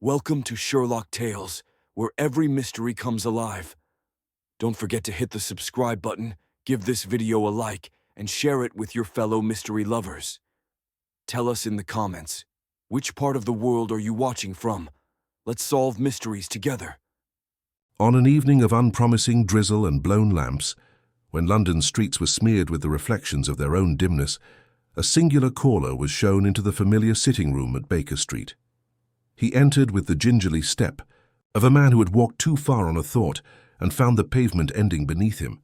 Welcome to Sherlock Tales, where every mystery comes alive. Don't forget to hit the subscribe button, give this video a like, and share it with your fellow mystery lovers. Tell us in the comments, which part of the world are you watching from? Let's solve mysteries together. On an evening of unpromising drizzle and blown lamps, when London's streets were smeared with the reflections of their own dimness, a singular caller was shown into the familiar sitting room at Baker Street. He entered with the gingerly step of a man who had walked too far on a thought and found the pavement ending beneath him.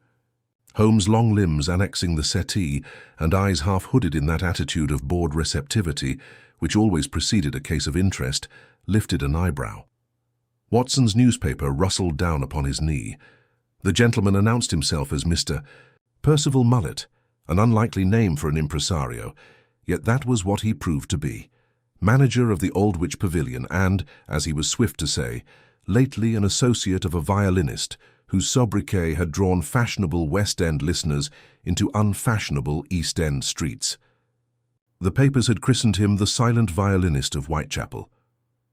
Holmes' long limbs annexing the settee and eyes half-hooded in that attitude of bored receptivity which always preceded a case of interest, lifted an eyebrow. Watson's newspaper rustled down upon his knee. The gentleman announced himself as Mr. Percival Mullet, an unlikely name for an impresario, yet that was what he proved to be. Manager of the Aldwych Pavilion and, as he was swift to say, lately an associate of a violinist whose sobriquet had drawn fashionable West End listeners into unfashionable East End streets. The papers had christened him the silent violinist of Whitechapel.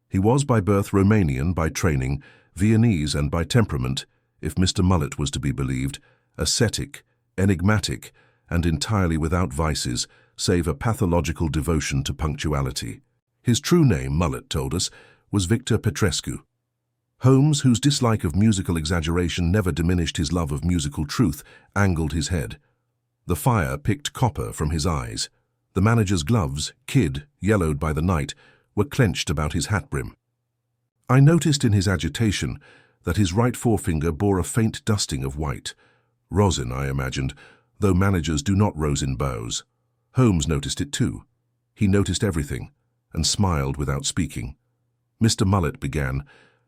He was by birth Romanian, by training, Viennese, and by temperament, if Mr. Mullet was to be believed, ascetic, enigmatic, and entirely without vices, save a pathological devotion to punctuality. His true name, Mullet told us, was Victor Petrescu. Holmes, whose dislike of musical exaggeration never diminished his love of musical truth, angled his head. The fire picked copper from his eyes. The manager's gloves, kid, yellowed by the night, were clenched about his hat brim. I noticed in his agitation that his right forefinger bore a faint dusting of white. Rosin, I imagined, though managers do not rosin bows. Holmes noticed it too. He noticed everything, and smiled without speaking. Mr. Mullet began,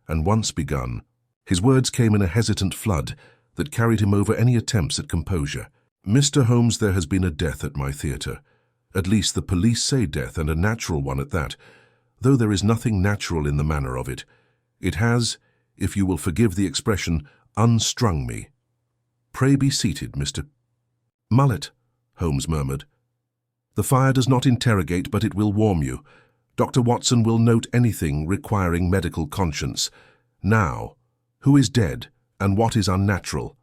and once begun, his words came in a hesitant flood that carried him over any attempts at composure. Mr. Holmes, there has been a death at my theatre. At least the police say death, and a natural one at that, though there is nothing natural in the manner of it. It has, if you will forgive the expression, unstrung me. Pray be seated, Mr. Mullet, Holmes murmured. The fire does not interrogate, but it will warm you. Dr. Watson will note anything requiring medical conscience. Now, who is dead, and what is unnatural?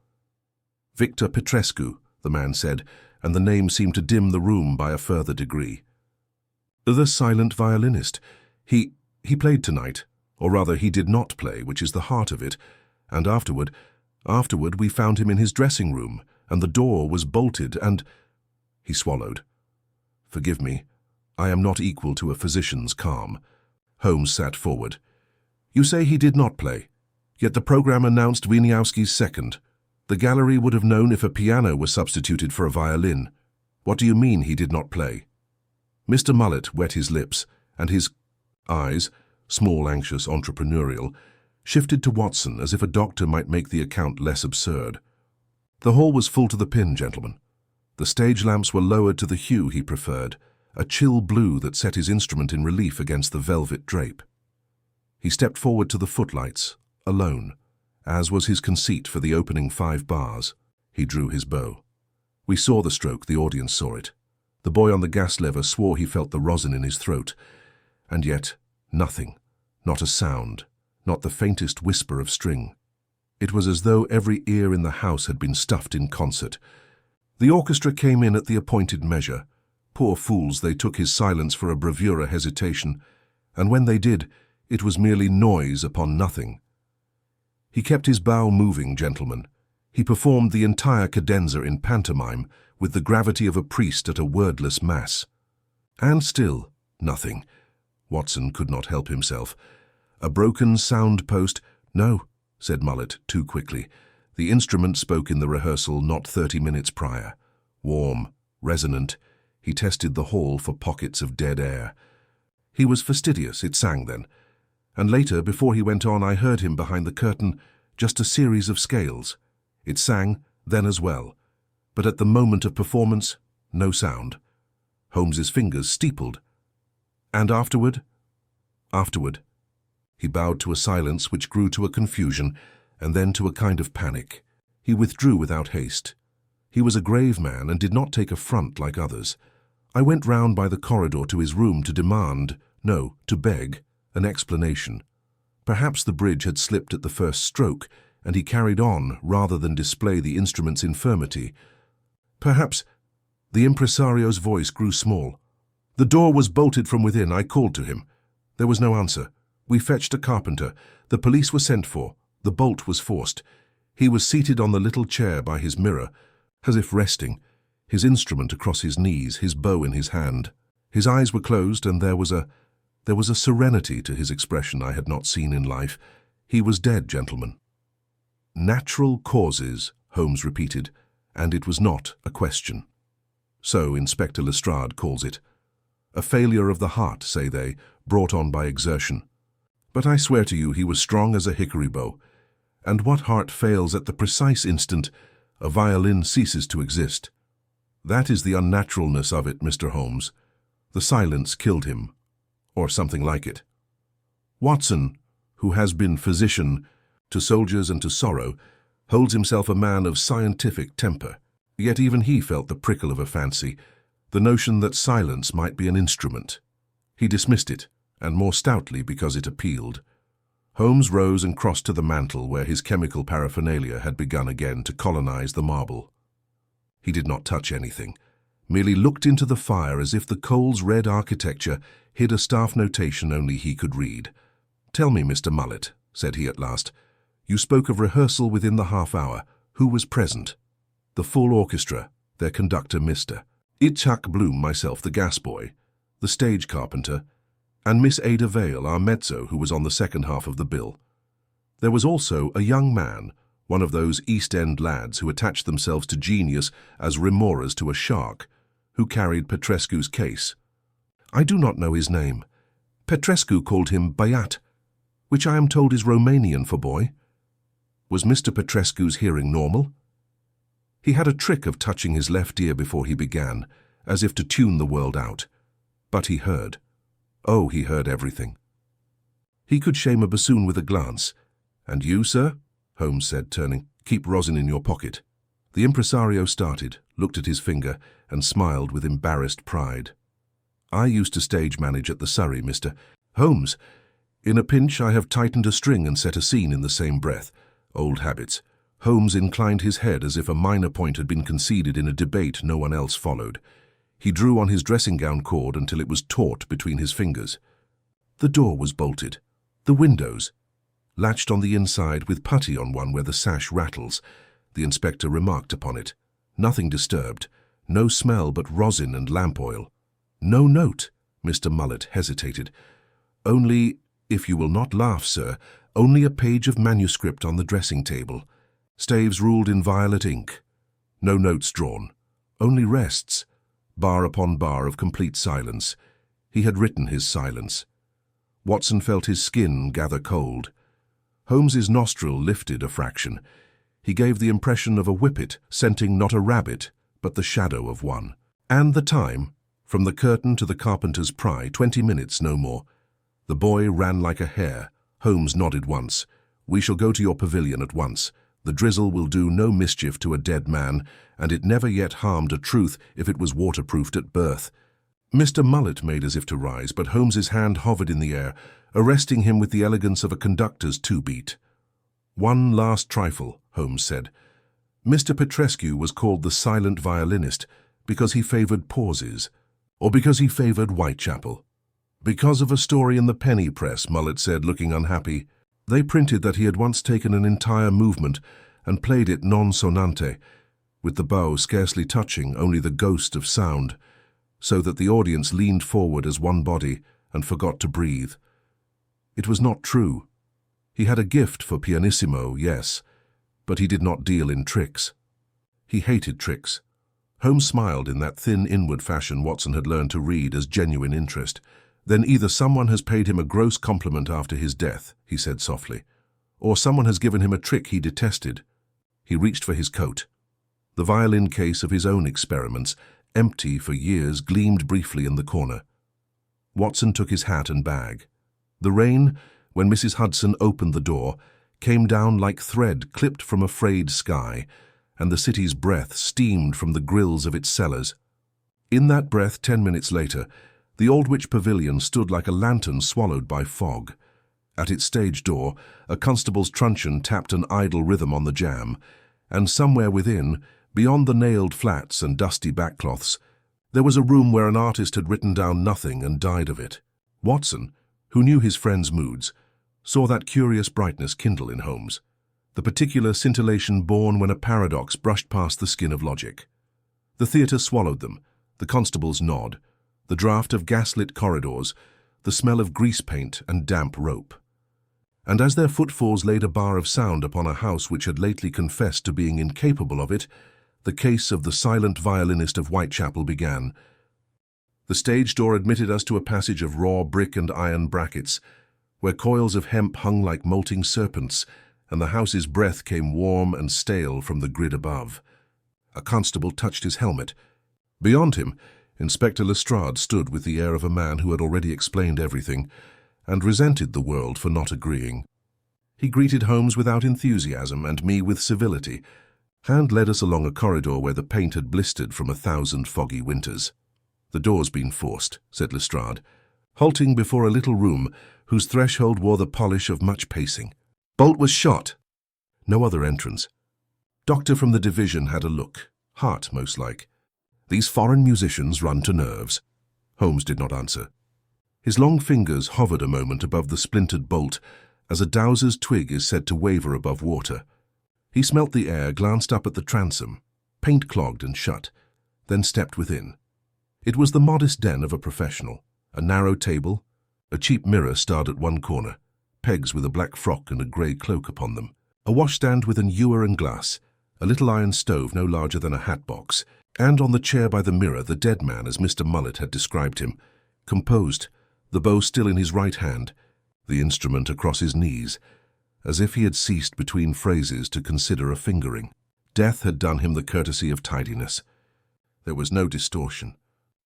Victor Petrescu, the man said, and the name seemed to dim the room by a further degree. The silent violinist. He played tonight, or rather he did not play, which is the heart of it, and afterward we found him in his dressing room, and the door was bolted, and— He swallowed. Forgive me. I am not equal to a physician's calm. Holmes sat forward. You say he did not play, yet the program announced Wieniawski's second. The gallery would have known if a piano were substituted for a violin. What do you mean he did not play? Mr. Mullet wet his lips, and his eyes, small, anxious, entrepreneurial, shifted to Watson as if a doctor might make the account less absurd. The hall was full to the pin, gentlemen. The stage lamps were lowered to the hue he preferred, a chill blue that set his instrument in relief against the velvet drape. He stepped forward to the footlights, alone, as was his conceit for the opening 5 bars. He drew his bow. We saw the stroke, the audience saw it. The boy on the gas lever swore he felt the rosin in his throat. And yet, nothing, not a sound, not the faintest whisper of string. It was as though every ear in the house had been stuffed in concert. The orchestra came in at the appointed measure. Poor fools, they took his silence for a bravura hesitation, and when they did, it was merely noise upon nothing. He kept his bow moving, gentlemen. He performed the entire cadenza in pantomime, with the gravity of a priest at a wordless mass. And still, nothing. Watson could not help himself. A broken sound post— No, said Mullet too quickly. The instrument spoke in the rehearsal not 30 minutes prior. Warm, resonant. He tested the hall for pockets of dead air. He was fastidious, it sang then. And later, before he went on, I heard him behind the curtain, just a series of scales. It sang then as well. But at the moment of performance, no sound. Holmes's fingers steepled. And afterward? Afterward. He bowed to a silence which grew to a confusion, and then to a kind of panic. He withdrew without haste. He was a grave man and did not take affront like others. I went round by the corridor to his room to demand, no, to beg, an explanation. Perhaps the bridge had slipped at the first stroke, and he carried on rather than display the instrument's infirmity. Perhaps the impresario's voice grew small. The door was bolted from within. I called to him. There was no answer. We fetched a carpenter. The police were sent for. The bolt was forced. He was seated on the little chair by his mirror, as if resting, his instrument across his knees, his bow in his hand. His eyes were closed, and there was a serenity to his expression I had not seen in life. He was dead, gentlemen. Natural causes, Holmes repeated, and it was not a question. So Inspector Lestrade calls it. A failure of the heart, say they, brought on by exertion. But I swear to you he was strong as a hickory bow. And what heart fails at the precise instant a violin ceases to exist? That is the unnaturalness of it, Mr. Holmes. The silence killed him, or something like it. Watson, who has been physician to soldiers and to sorrow, holds himself a man of scientific temper. Yet even he felt the prickle of a fancy, the notion that silence might be an instrument. He dismissed it, and more stoutly because it appealed. Holmes rose and crossed to the mantel where his chemical paraphernalia had begun again to colonize the marble. He did not touch anything, merely looked into the fire as if the coal's red architecture hid a staff notation only he could read. "Tell me, Mr. Mullet," said he at last, "you spoke of rehearsal within the half-hour. Who was present?" "The full orchestra, their conductor, Mr. Itzhak Bloom, myself, the gas boy, the stage carpenter, and Miss Ada Vale, our mezzo, who was on the second half of the bill. There was also a young man, one of those East End lads who attach themselves to genius as remoras to a shark, who carried Petrescu's case. I do not know his name. Petrescu called him Bayat, which I am told is Romanian for boy. Was Mr. Petrescu's hearing normal? He had a trick of touching his left ear before he began, as if to tune the world out. But he heard. Oh, he heard everything. He could shame a bassoon with a glance. "And you, sir?" Holmes said, turning. "Keep rosin in your pocket." The impresario started, looked at his finger, and smiled with embarrassed pride. "I used to stage manage at the Surrey, Mr. Holmes. In a pinch I have tightened a string and set a scene in the same breath. Old habits." Holmes inclined his head as if a minor point had been conceded in a debate no one else followed. He drew on his dressing-gown cord until it was taut between his fingers. The door was bolted. The windows, latched on the inside with putty on one where the sash rattles. The inspector remarked upon it. Nothing disturbed. No smell but rosin and lamp oil. No note. Mr. Mullet hesitated. Only, if you will not laugh, sir, only a page of manuscript on the dressing-table. Staves ruled in violet ink. No notes drawn. Only rests. Bar upon bar of complete silence. He had written his silence. Watson felt his skin gather cold. Holmes's nostril lifted a fraction. He gave the impression of a whippet scenting not a rabbit, but the shadow of one. And the time, from the curtain to the carpenter's pry, 20 minutes, no more. The boy ran like a hare. Holmes nodded once. "We shall go to your pavilion at once. The drizzle will do no mischief to a dead man, and it never yet harmed a truth if it was waterproofed at birth." Mr. Mullet made as if to rise, but Holmes's hand hovered in the air, arresting him with the elegance of a conductor's two-beat. "One last trifle," Holmes said. "Mr. Petrescu was called the silent violinist because he favored pauses, or because he favored Whitechapel." "Because of a story in the penny press," Mullet said, looking unhappy. "They printed that he had once taken an entire movement and played it non sonante, with the bow scarcely touching, only the ghost of sound, so that the audience leaned forward as one body and forgot to breathe. It was not true. He had a gift for pianissimo, yes, but he did not deal in tricks. He hated tricks." Holmes smiled in that thin inward fashion Watson had learned to read as genuine interest. "Then either someone has paid him a gross compliment after his death," he said softly, "or someone has given him a trick he detested." He reached for his coat. The violin case of his own experiments, empty for years, gleamed briefly in the corner. Watson took his hat and bag. The rain, when Mrs. Hudson opened the door, came down like thread clipped from a frayed sky, and the city's breath steamed from the grills of its cellars. In that breath, 10 minutes later, the Aldwych Pavilion stood like a lantern swallowed by fog, At its stage door, a constable's truncheon tapped an idle rhythm on the jamb, and somewhere within, beyond the nailed flats and dusty backcloths, there was a room where an artist had written down nothing and died of it. Watson, who knew his friend's moods, saw that curious brightness kindle in Holmes, the particular scintillation born when a paradox brushed past the skin of logic. The theatre swallowed them, the constable's nod, the draught of gaslit corridors, the smell of grease paint and damp rope. And as their footfalls laid a bar of sound upon a house which had lately confessed to being incapable of it, the case of the silent violinist of Whitechapel began. The stage door admitted us to a passage of raw brick and iron brackets, where coils of hemp hung like molting serpents, and the house's breath came warm and stale from the grid above. A constable touched his helmet. Beyond him, Inspector Lestrade stood with the air of a man who had already explained everything, and resented the world for not agreeing. He greeted Holmes without enthusiasm and me with civility, and led us along a corridor where the paint had blistered from 1,000 foggy winters. "The door's been forced," said Lestrade, halting before a little room whose threshold wore the polish of much pacing. "Bolt was shot." No other entrance. Doctor from the division had a look, heart most like. "These foreign musicians run to nerves." Holmes did not answer. His long fingers hovered a moment above the splintered bolt, as a dowser's twig is said to waver above water. He smelt the air, glanced up at the transom, paint-clogged and shut, then stepped within. It was the modest den of a professional. A narrow table, a cheap mirror starred at one corner, pegs with a black frock and a grey cloak upon them, a washstand with an ewer and glass, a little iron stove no larger than a hat-box, and on the chair by the mirror the dead man as Mr. Mullet had described him, composed, the bow still in his right hand, the instrument across his knees, as if he had ceased between phrases to consider a fingering. Death had done him the courtesy of tidiness. There was no distortion.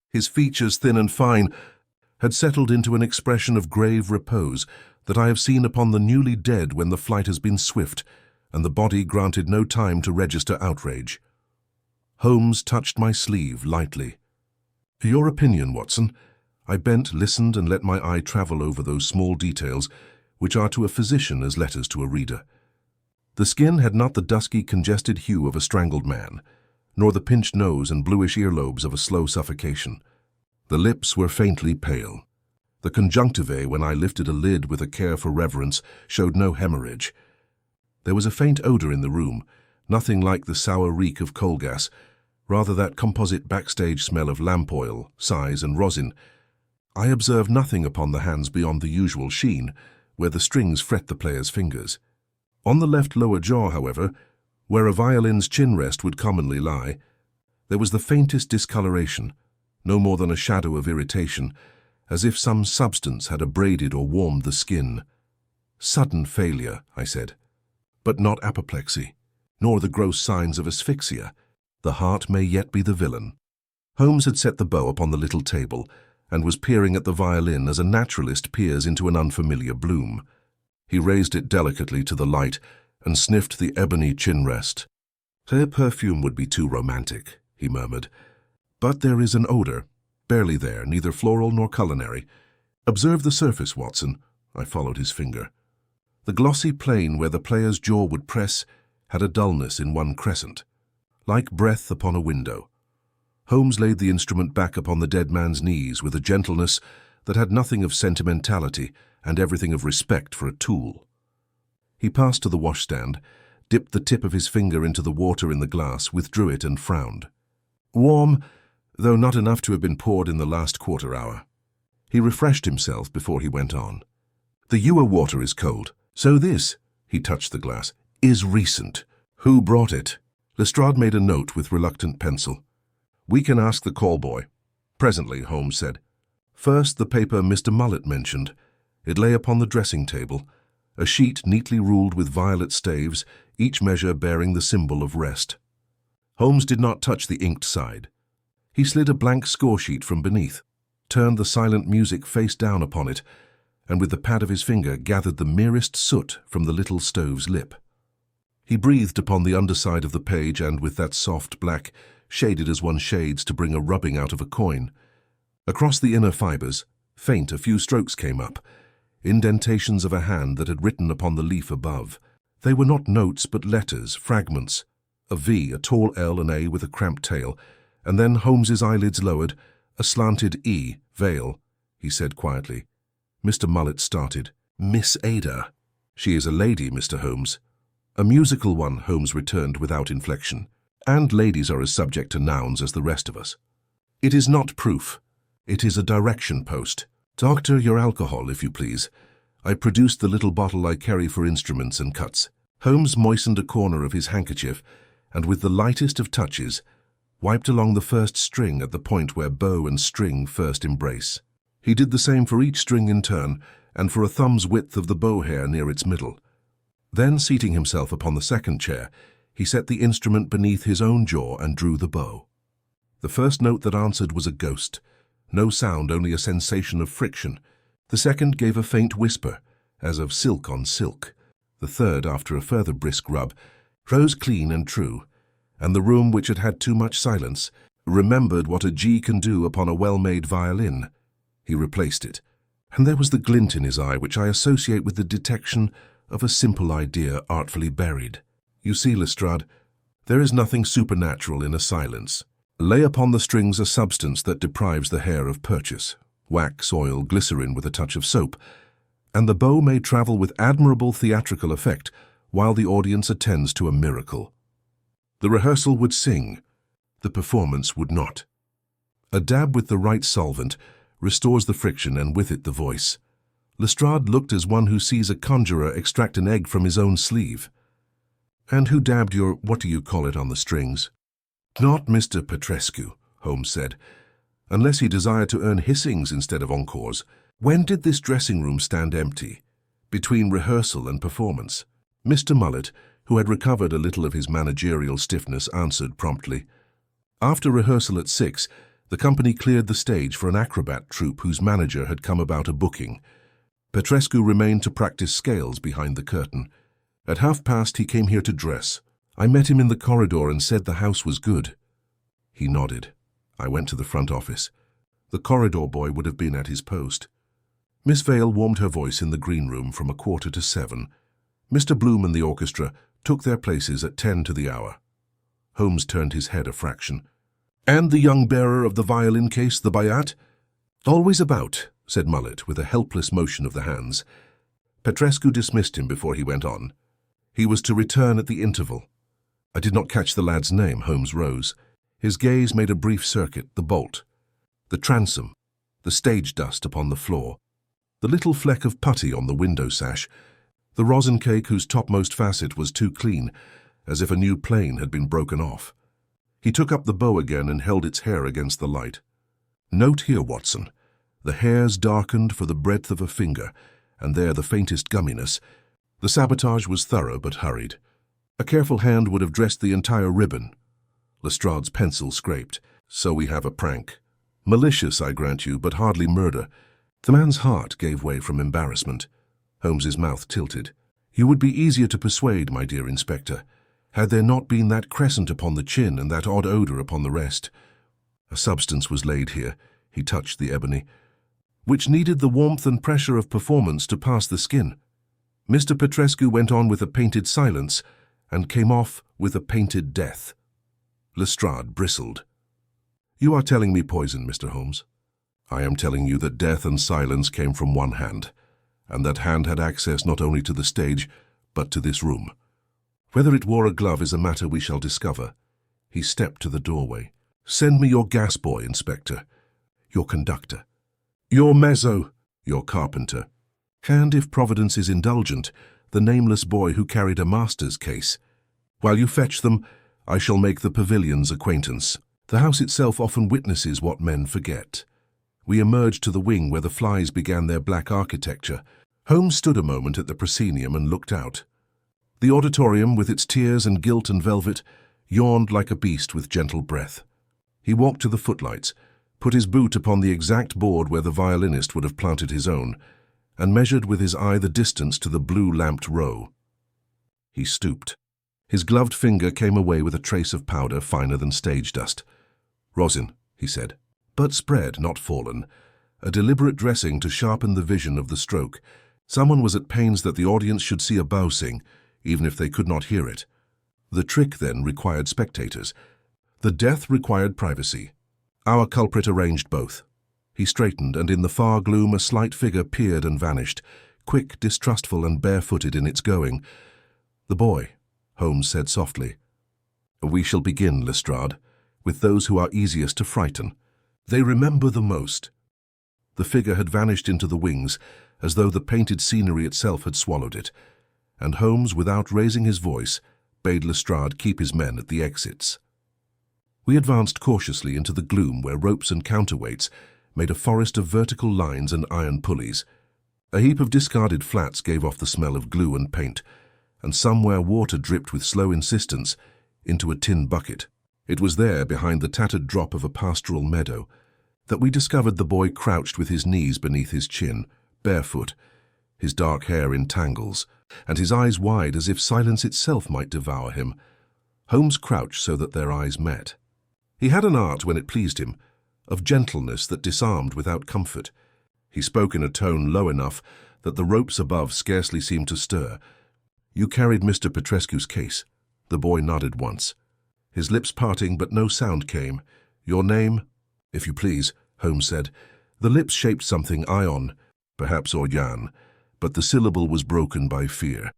His features, thin and fine, had settled into an expression of grave repose that I have seen upon the newly dead when the flight has been swift and the body granted no time to register outrage. Holmes touched my sleeve lightly. "For your opinion, Watson." I bent, listened, and let my eye travel over those small details which are to a physician as letters to a reader. The skin had not the dusky, congested hue of a strangled man, nor the pinched nose and bluish earlobes of a slow suffocation. The lips were faintly pale. The conjunctivae, when I lifted a lid with a care for reverence, showed no hemorrhage. There was a faint odor in the room, nothing like the sour reek of coal gas, rather that composite backstage smell of lamp oil, size, and rosin. I observed nothing upon the hands beyond the usual sheen, where the strings fret the player's fingers. On the left lower jaw, however, where a violin's chin rest would commonly lie, there was the faintest discoloration, no more than a shadow of irritation, as if some substance had abraded or warmed the skin. "Sudden failure," I said, "but not apoplexy, nor the gross signs of asphyxia. The heart may yet be the villain." Holmes had set the bow upon the little table, and was peering at the violin as a naturalist peers into an unfamiliar bloom. He raised it delicately to the light and sniffed the ebony chin rest. "Her perfume would be too romantic," he murmured. "But there is an odor, barely there, neither floral nor culinary. Observe the surface, Watson." I followed his finger. The glossy plane where the player's jaw would press had a dullness in one crescent, like breath upon a window. Holmes laid the instrument back upon the dead man's knees with a gentleness that had nothing of sentimentality and everything of respect for a tool. He passed to the washstand, dipped the tip of his finger into the water in the glass, withdrew it, and frowned. "Warm, though not enough to have been poured in the last quarter hour." He refreshed himself before he went on. "The ewer water is cold, so this," he touched the glass, "is recent. Who brought it?" Lestrade made a note with reluctant pencil. "We can ask the call boy." "Presently," Holmes said. "First, the paper Mr. Mullet mentioned. It lay upon the dressing table, a sheet neatly ruled with violet staves, each measure bearing the symbol of rest." Holmes did not touch the inked side. He slid a blank score sheet from beneath, turned the silent music face down upon it, and with the pad of his finger gathered the merest soot from the little stove's lip. He breathed upon the underside of the page, and with that soft black, shaded as one shades to bring a rubbing out of a coin. Across the inner fibres, faint, a few strokes came up, indentations of a hand that had written upon the leaf above. They were not notes but letters, fragments. A V, a tall L, an A with a cramped tail, and then Holmes's eyelids lowered, a slanted E, veil, he said quietly. Mr. Mullet started. Miss Ada. She is a lady, Mr. Holmes. A musical one, Holmes returned without inflection. And ladies are as subject to nouns as the rest of us. It is not proof. It is a direction post. Doctor, your alcohol, if you please. I produced the little bottle I carry for instruments and cuts. Holmes moistened a corner of his handkerchief, and with the lightest of touches, wiped along the first string at the point where bow and string first embrace. He did the same for each string in turn, and for a thumb's width of the bow hair near its middle. Then, seating himself upon the second chair, he set the instrument beneath his own jaw and drew the bow. The first note that answered was a ghost. No sound, only a sensation of friction. The second gave a faint whisper, as of silk on silk. The third, after a further brisk rub, rose clean and true, and the room, which had had too much silence, remembered what a G can do upon a well-made violin. He replaced it, and there was the glint in his eye which I associate with the detection of a simple idea artfully buried. You see, Lestrade, there is nothing supernatural in a silence. Lay upon the strings a substance that deprives the hair of purchase, wax, oil, glycerin with a touch of soap, and the bow may travel with admirable theatrical effect while the audience attends to a miracle. The rehearsal would sing, the performance would not. A dab with the right solvent restores the friction and with it the voice. Lestrade looked as one who sees a conjurer extract an egg from his own sleeve. And who dabbed your what-do-you-call-it on the strings? Not Mr. Petrescu, Holmes said, unless he desired to earn hissings instead of encores. When did this dressing room stand empty? Between rehearsal and performance. Mr. Mullet, who had recovered a little of his managerial stiffness, answered promptly. After rehearsal at 6, the company cleared the stage for an acrobat troupe whose manager had come about a booking. Petrescu remained to practice scales behind the curtain. At 1:30 he came here to dress. I met him in the corridor and said the house was good. He nodded. I went to the front office. The corridor boy would have been at his post. Miss Vale warmed her voice in the green room from 6:45. Mr. Bloom and the orchestra took their places at 10 to the hour. Holmes turned his head a fraction. And the young bearer of the violin case, the Bayat? Always about, said Mullet, with a helpless motion of the hands. Petrescu dismissed him before he went on. He was to return at the interval. I did not catch the lad's name. Holmes rose. His gaze made a brief circuit, the bolt, the transom, the stage dust upon the floor, the little fleck of putty on the window sash, the rosin cake whose topmost facet was too clean, as if a new plane had been broken off. He took up the bow again and held its hair against the light. Note here, Watson, the hairs darkened for the breadth of a finger, and there the faintest gumminess. The sabotage was thorough but hurried. A careful hand would have dressed the entire ribbon. Lestrade's pencil scraped. So we have a prank. Malicious, I grant you, but hardly murder. The man's heart gave way from embarrassment. Holmes's mouth tilted. You would be easier to persuade, my dear Inspector, had there not been that crescent upon the chin and that odd odour upon the rest. A substance was laid here, he touched the ebony, which needed the warmth and pressure of performance to pass the skin. Mr. Petrescu went on with a painted silence and came off with a painted death. Lestrade bristled. You are telling me poison, Mr. Holmes. I am telling you that death and silence came from one hand, and that hand had access not only to the stage, but to this room. Whether it wore a glove is a matter we shall discover. He stepped to the doorway. Send me your gas boy, Inspector, your conductor, your mezzo, your carpenter, and, if Providence is indulgent, the nameless boy who carried a master's case. While you fetch them, I shall make the pavilion's acquaintance. The house itself often witnesses what men forget. We emerged to the wing where the flies began their black architecture. Holmes stood a moment at the proscenium and looked out. The auditorium, with its tiers and gilt and velvet, yawned like a beast with gentle breath. He walked to the footlights, put his boot upon the exact board where the violinist would have planted his own, and measured with his eye the distance to the blue-lamped row. He stooped. His gloved finger came away with a trace of powder finer than stage dust. Rosin, he said, but spread, not fallen, a deliberate dressing to sharpen the vision of the stroke, Someone was at pains that the audience should see a bow sing, even if they could not hear it. The trick, then, required spectators. The death required privacy. Our culprit arranged both. He straightened, and in the far gloom a slight figure peered and vanished, quick, distrustful, and barefooted in its going. "The boy," Holmes said softly. "We shall begin, Lestrade, with those who are easiest to frighten. They remember the most." The figure had vanished into the wings, as though the painted scenery itself had swallowed it, and Holmes, without raising his voice, bade Lestrade keep his men at the exits. We advanced cautiously into the gloom where ropes and counterweights made a forest of vertical lines and iron pulleys. A heap of discarded flats gave off the smell of glue and paint, and somewhere water dripped with slow insistence into a tin bucket. It was there, behind the tattered drop of a pastoral meadow, that we discovered the boy crouched with his knees beneath his chin, barefoot, his dark hair in tangles, and his eyes wide as if silence itself might devour him. Holmes crouched so that their eyes met. He had an art, when it pleased him, of gentleness that disarmed without comfort. He spoke in a tone low enough that the ropes above scarcely seemed to stir. "You carried Mr. Petrescu's case." The boy nodded once, his lips parting, but no sound came. "Your name?" "If you please," Holmes said. The lips shaped something Ion, perhaps Orjan, but the syllable was broken by fear.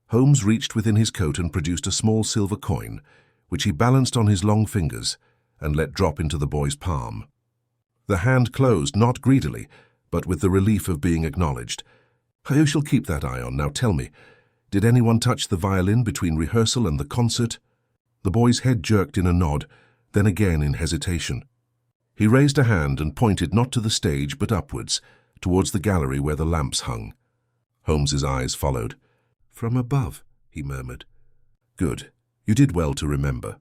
Holmes reached within his coat and produced a small silver coin, which he balanced on his long fingers and let drop into the boy's palm. The hand closed, not greedily, but with the relief of being acknowledged. "You shall keep that, Ion. Now tell me, did anyone touch the violin between rehearsal and the concert?" The boy's head jerked in a nod, then again in hesitation. He raised a hand and pointed not to the stage but upwards, towards the gallery where the lamps hung. Holmes's eyes followed. "From above," he murmured. "Good. You did well to remember."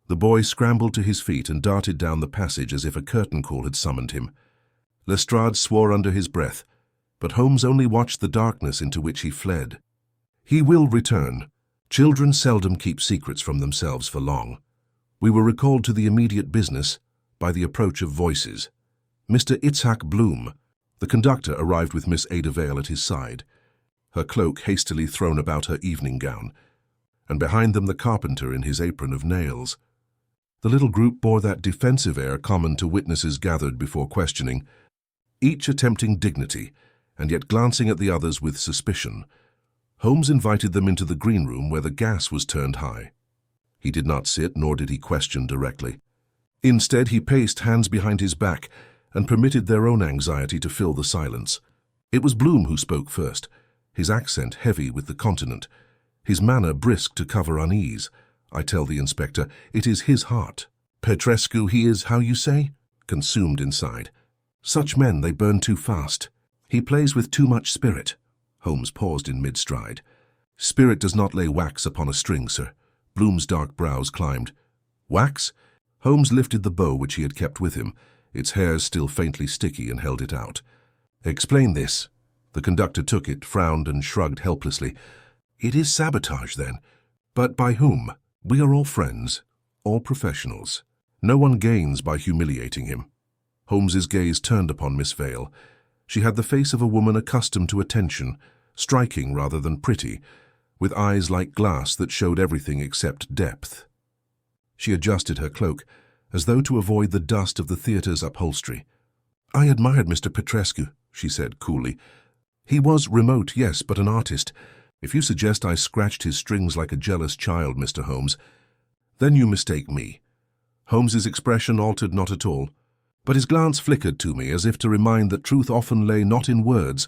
The boy scrambled to his feet and darted down the passage as if a curtain call had summoned him. Lestrade swore under his breath, but Holmes only watched the darkness into which he fled. "He will return. Children seldom keep secrets from themselves for long." We were recalled to the immediate business by the approach of voices. Mr. Itzhak Bloom, the conductor, arrived with Miss Ada Vale at his side, her cloak hastily thrown about her evening gown, and behind them the carpenter in his apron of nails. The little group bore that defensive air common to witnesses gathered before questioning, each attempting dignity, and yet glancing at the others with suspicion. Holmes invited them into the green room where the gas was turned high. He did not sit, nor did he question directly. Instead, he paced, hands behind his back, and permitted their own anxiety to fill the silence. It was Bloom who spoke first, his accent heavy with the continent, his manner brisk to cover unease. "I tell the inspector, it is his heart. Petrescu, he is, how you say, consumed inside. Such men, they burn too fast. He plays with too much spirit." Holmes paused in mid-stride. "Spirit does not lay wax upon a string, sir." Bloom's dark brows climbed. "Wax?" Holmes lifted the bow which he had kept with him, its hairs still faintly sticky, and held it out. "Explain this." The conductor took it, frowned, and shrugged helplessly. "It is sabotage, then. But by whom? We are all friends, all professionals. No one gains by humiliating him." Holmes's gaze turned upon Miss Vale. She had the face of a woman accustomed to attention, striking rather than pretty, with eyes like glass that showed everything except depth. She adjusted her cloak, as though to avoid the dust of the theatre's upholstery. "I admired Mr. Petrescu," she said coolly. "He was remote, yes, but an artist. If you suggest I scratched his strings like a jealous child, Mr. Holmes, then you mistake me." Holmes's expression altered not at all, but his glance flickered to me as if to remind that truth often lay not in words,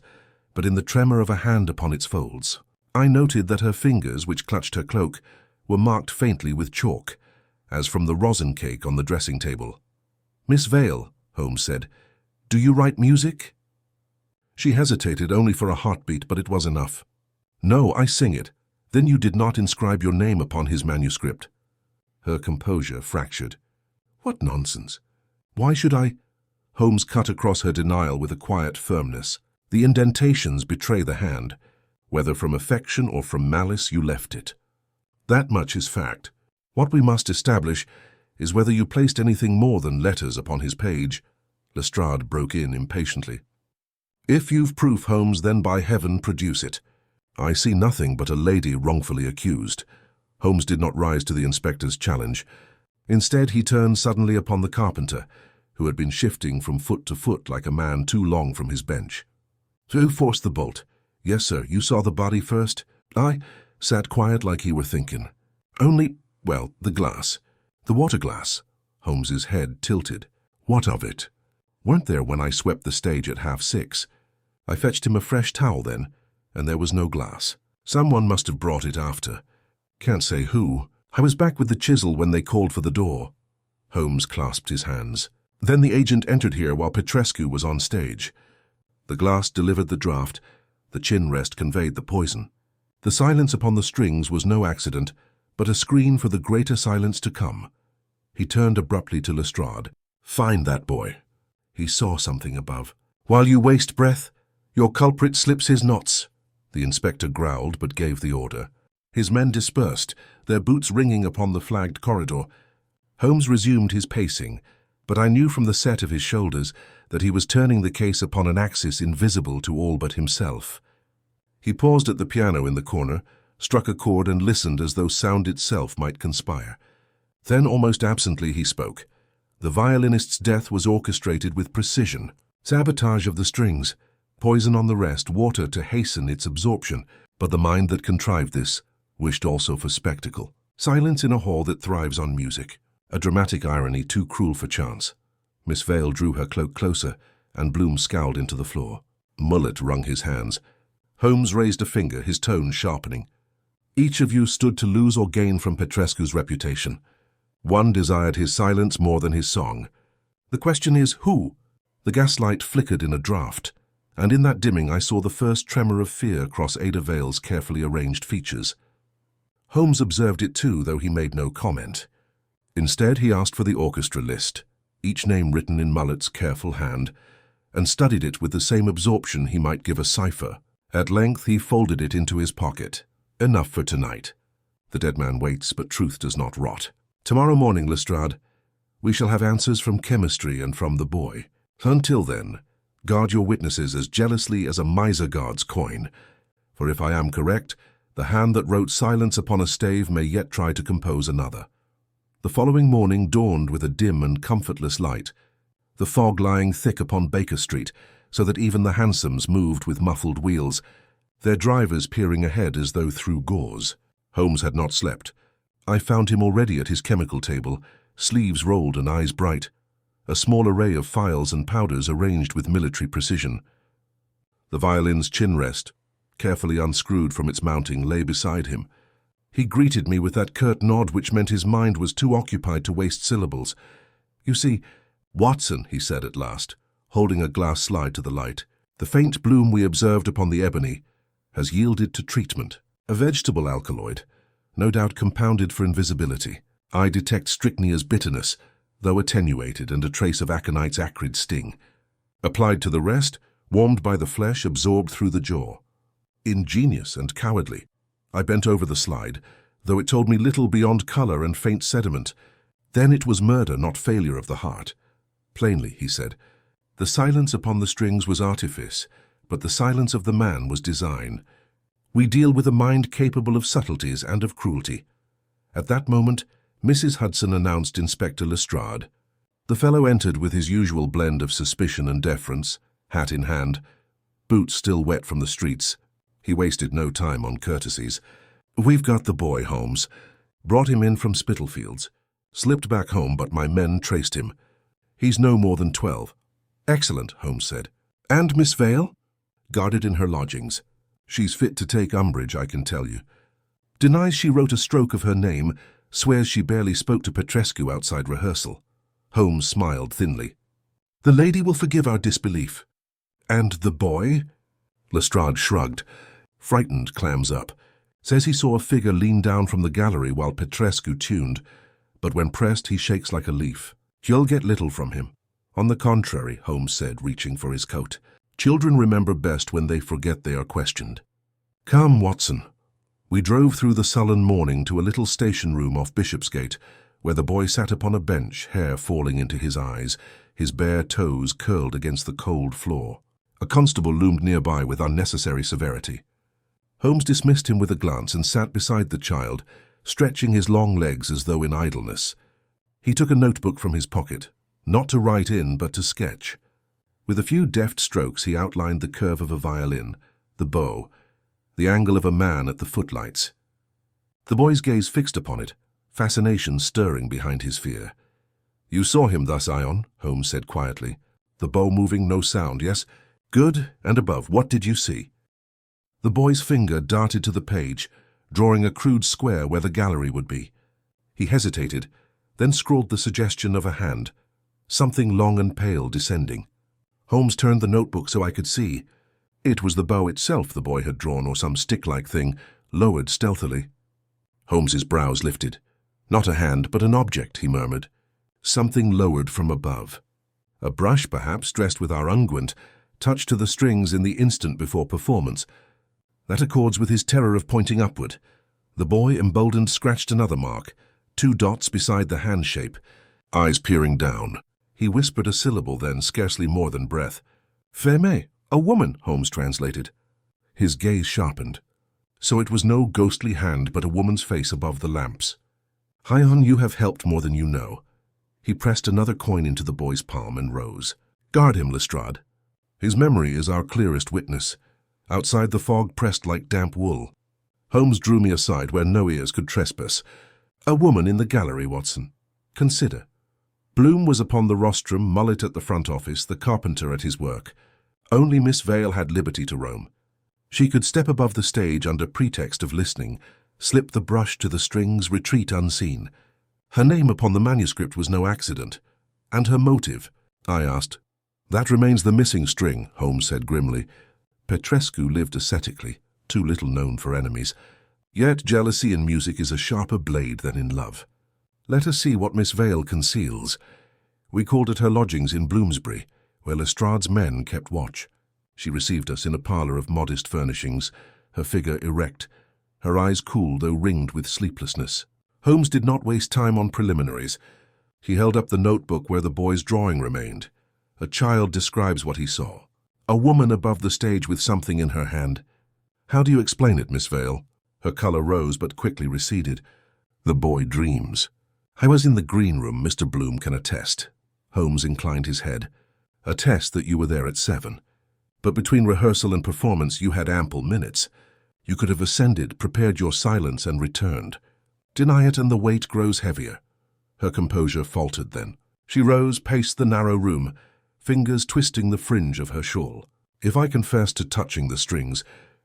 but in the tremor of a hand upon its folds. I noted that her fingers, which clutched her cloak, were marked faintly with chalk, as from the rosin cake on the dressing table. "Miss Vale," Holmes said, "do you write music?" She hesitated only for a heartbeat, but it was enough. "No, I sing it." "Then you did not inscribe your name upon his manuscript." Her composure fractured. "What nonsense! Why should I—" Holmes cut across her denial with a quiet firmness. "The indentations betray the hand. Whether from affection or from malice, you left it. That much is fact. What we must establish is whether you placed anything more than letters upon his page." Lestrade broke in impatiently. If you've proof, Holmes, then by heaven produce it. I see nothing but a lady wrongfully accused. Holmes did not rise to the inspector's challenge. Instead, he turned suddenly upon the carpenter, who had been shifting from foot to foot like a man too long from his bench. Who forced the bolt? Yes, sir. You saw the body first? I sat quiet like he were thinking. Only, well, the glass. The water glass. Holmes's head tilted. What of it? Weren't there when I swept the stage at 6:30. I fetched him a fresh towel then, and there was no glass. Someone must have brought it after. Can't say who. I was back with the chisel when they called for the door. Holmes clasped his hands. Then the agent entered here while Petrescu was on stage. The glass delivered the draught. The chin rest conveyed the poison. The silence upon the strings was no accident, but a screen for the greater silence to come. He turned abruptly to Lestrade. Find that boy. He saw something above. While you waste breath, your culprit slips his knots. The inspector growled but gave the order. His men dispersed, their boots ringing upon the flagged corridor. Holmes resumed his pacing, but I knew from the set of his shoulders that he was turning the case upon an axis invisible to all but himself. He paused at the piano in the corner, struck a chord and listened as though sound itself might conspire. Then, almost absently, he spoke. The violinist's death was orchestrated with precision. Sabotage of the strings, poison on the rest, water to hasten its absorption. But the mind that contrived this wished also for spectacle. Silence in a hall that thrives on music. A dramatic irony too cruel for chance. Miss Vale drew her cloak closer, and Bloom scowled into the floor. Mullet wrung his hands. Holmes raised a finger, his tone sharpening. Each of you stood to lose or gain from Petrescu's reputation. One desired his silence more than his song. The question is, who? The gaslight flickered in a draught, and in that dimming I saw the first tremor of fear cross Ada Vale's carefully arranged features. Holmes observed it too, though he made no comment. Instead, he asked for the orchestra list, each name written in Mullet's careful hand, and studied it with the same absorption he might give a cipher. At length, he folded it into his pocket. Enough for tonight. The dead man waits, but truth does not rot. Tomorrow morning, Lestrade, we shall have answers from chemistry and from the boy. Until then, guard your witnesses as jealously as a miser guards coin. For if I am correct, the hand that wrote silence upon a stave may yet try to compose another. The following morning dawned with a dim and comfortless light, the fog lying thick upon Baker Street, so that even the hansoms moved with muffled wheels, their drivers peering ahead as though through gauze. Holmes had not slept. I found him already at his chemical table, sleeves rolled and eyes bright, a small array of phials and powders arranged with military precision. The violin's chin rest, carefully unscrewed from its mounting, lay beside him. He greeted me with that curt nod which meant his mind was too occupied to waste syllables. You see, Watson, he said at last, holding a glass slide to the light, the faint bloom we observed upon the ebony has yielded to treatment. A vegetable alkaloid, no doubt compounded for invisibility. I detect strychnia's bitterness, though attenuated, and a trace of aconite's acrid sting. Applied to the rest, warmed by the flesh, absorbed through the jaw. Ingenious and cowardly. I bent over the slide, though it told me little beyond color and faint sediment. Then it was murder, not failure of the heart. Plainly, he said, the silence upon the strings was artifice, but the silence of the man was design. We deal with a mind capable of subtleties and of cruelty. At that moment, Mrs. Hudson announced Inspector Lestrade. The fellow entered with his usual blend of suspicion and deference, hat in hand, boots still wet from the streets. He wasted no time on courtesies. We've got the boy, Holmes. Brought him in from Spitalfields. Slipped back home, but my men traced him. He's no more than 12. Excellent, Holmes said. And Miss Vale? Guarded in her lodgings. She's fit to take umbrage, I can tell you. Denies she wrote a stroke of her name, swears she barely spoke to Petrescu outside rehearsal. Holmes smiled thinly. The lady will forgive our disbelief. And the boy? Lestrade shrugged. Frightened, clams up. Says he saw a figure lean down from the gallery while Petrescu tuned, but when pressed he shakes like a leaf. You'll get little from him. On the contrary, Holmes said, reaching for his coat. Children remember best when they forget they are questioned. Come, Watson. We drove through the sullen morning to a little station room off Bishopsgate, where the boy sat upon a bench, hair falling into his eyes, his bare toes curled against the cold floor. A constable loomed nearby with unnecessary severity. Holmes dismissed him with a glance and sat beside the child, stretching his long legs as though in idleness. He took a notebook from his pocket, not to write in but to sketch. With a few deft strokes he outlined the curve of a violin, the bow, the angle of a man at the footlights. The boy's gaze fixed upon it, fascination stirring behind his fear. "You saw him thus, Ion," Holmes said quietly. "The bow moving, no sound, yes? Good, and above, what did you see?" The boy's finger darted to the page, drawing a crude square where the gallery would be. He hesitated, then scrawled the suggestion of a hand, something long and pale descending. Holmes turned the notebook so I could see. It was the bow itself the boy had drawn, or some stick-like thing, lowered stealthily. Holmes's brows lifted. "Not a hand, but an object," he murmured. "Something lowered from above. A brush, perhaps, dressed with our unguent, touched to the strings in the instant before performance. That accords with his terror of pointing upward." The boy, emboldened, scratched another mark, 2 dots beside the hand shape, eyes peering down. He whispered a syllable then, scarcely more than breath. "Femme, a woman," Holmes translated. His gaze sharpened. So it was no ghostly hand, but a woman's face above the lamps. "Ion, you have helped more than you know." He pressed another coin into the boy's palm and rose. "Guard him, Lestrade. His memory is our clearest witness. Outside the fog pressed like damp wool." Holmes drew me aside where no ears could trespass. "A woman in the gallery, Watson. Consider. Bloom was upon the rostrum, Mullet at the front office, the carpenter at his work. Only Miss Vale had liberty to roam. She could step above the stage under pretext of listening, slip the brush to the strings, retreat unseen. Her name upon the manuscript was no accident. And her motive?" I asked. "That remains the missing string," Holmes said grimly. Petrescu lived ascetically, too little known for enemies. Yet jealousy in music is a sharper blade than in love. Let us see what Miss Vale conceals. We called at her lodgings in Bloomsbury, where Lestrade's men kept watch. She received us in a parlour of modest furnishings, her figure erect, her eyes cool though ringed with sleeplessness. Holmes did not waste time on preliminaries. He held up the notebook where the boy's drawing remained. A child describes what he saw. A woman above the stage with something in her hand. "How do you explain it, Miss Vale?" Her colour rose but quickly receded. "The boy dreams." "I was in the green room, Mr. Bloom can attest." Holmes inclined his head. "Attest that you were there at 7. But between rehearsal and performance you had ample minutes. You could have ascended, prepared your silence, and returned. Deny it and the weight grows heavier." Her composure faltered then. She rose, paced the narrow room, fingers twisting the fringe of her shawl. "If I confess to touching the strings,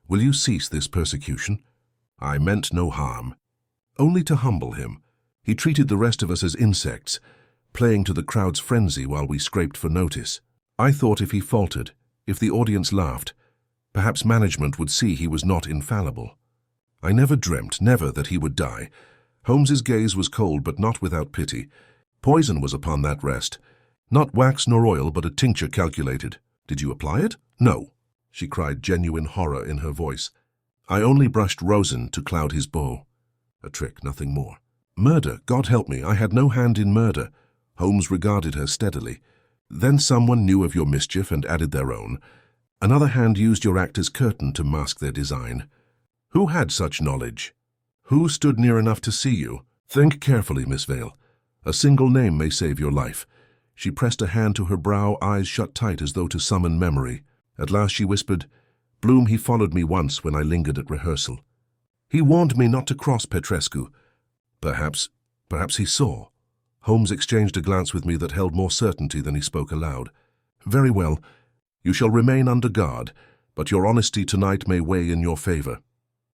will you cease this persecution?" I meant no harm. Only to humble him. He treated the rest of us as insects, playing to the crowd's frenzy while we scraped for notice. I thought if he faltered, if the audience laughed, perhaps management would see he was not infallible. I never dreamt, never, that he would die. Holmes's gaze was cold but not without pity. Poison was upon that rest. Not wax nor oil, but a tincture calculated. "Did you apply it?" "No," she cried, genuine horror in her voice. "I only brushed rosin to cloud his bow. A trick, nothing more." "Murder, God help me, I had no hand in murder." Holmes regarded her steadily. "Then someone knew of your mischief and added their own. Another hand used your act as curtain to mask their design. Who had such knowledge? Who stood near enough to see you? Think carefully, Miss Vale. A single name may save your life." She pressed a hand to her brow, eyes shut tight as though to summon memory. At last she whispered, "Bloom, he followed me once when I lingered at rehearsal. He warned me not to cross Petrescu. Perhaps he saw." Holmes exchanged a glance with me that held more certainty than he spoke aloud. "Very well. You shall remain under guard, but your honesty tonight may weigh in your favour.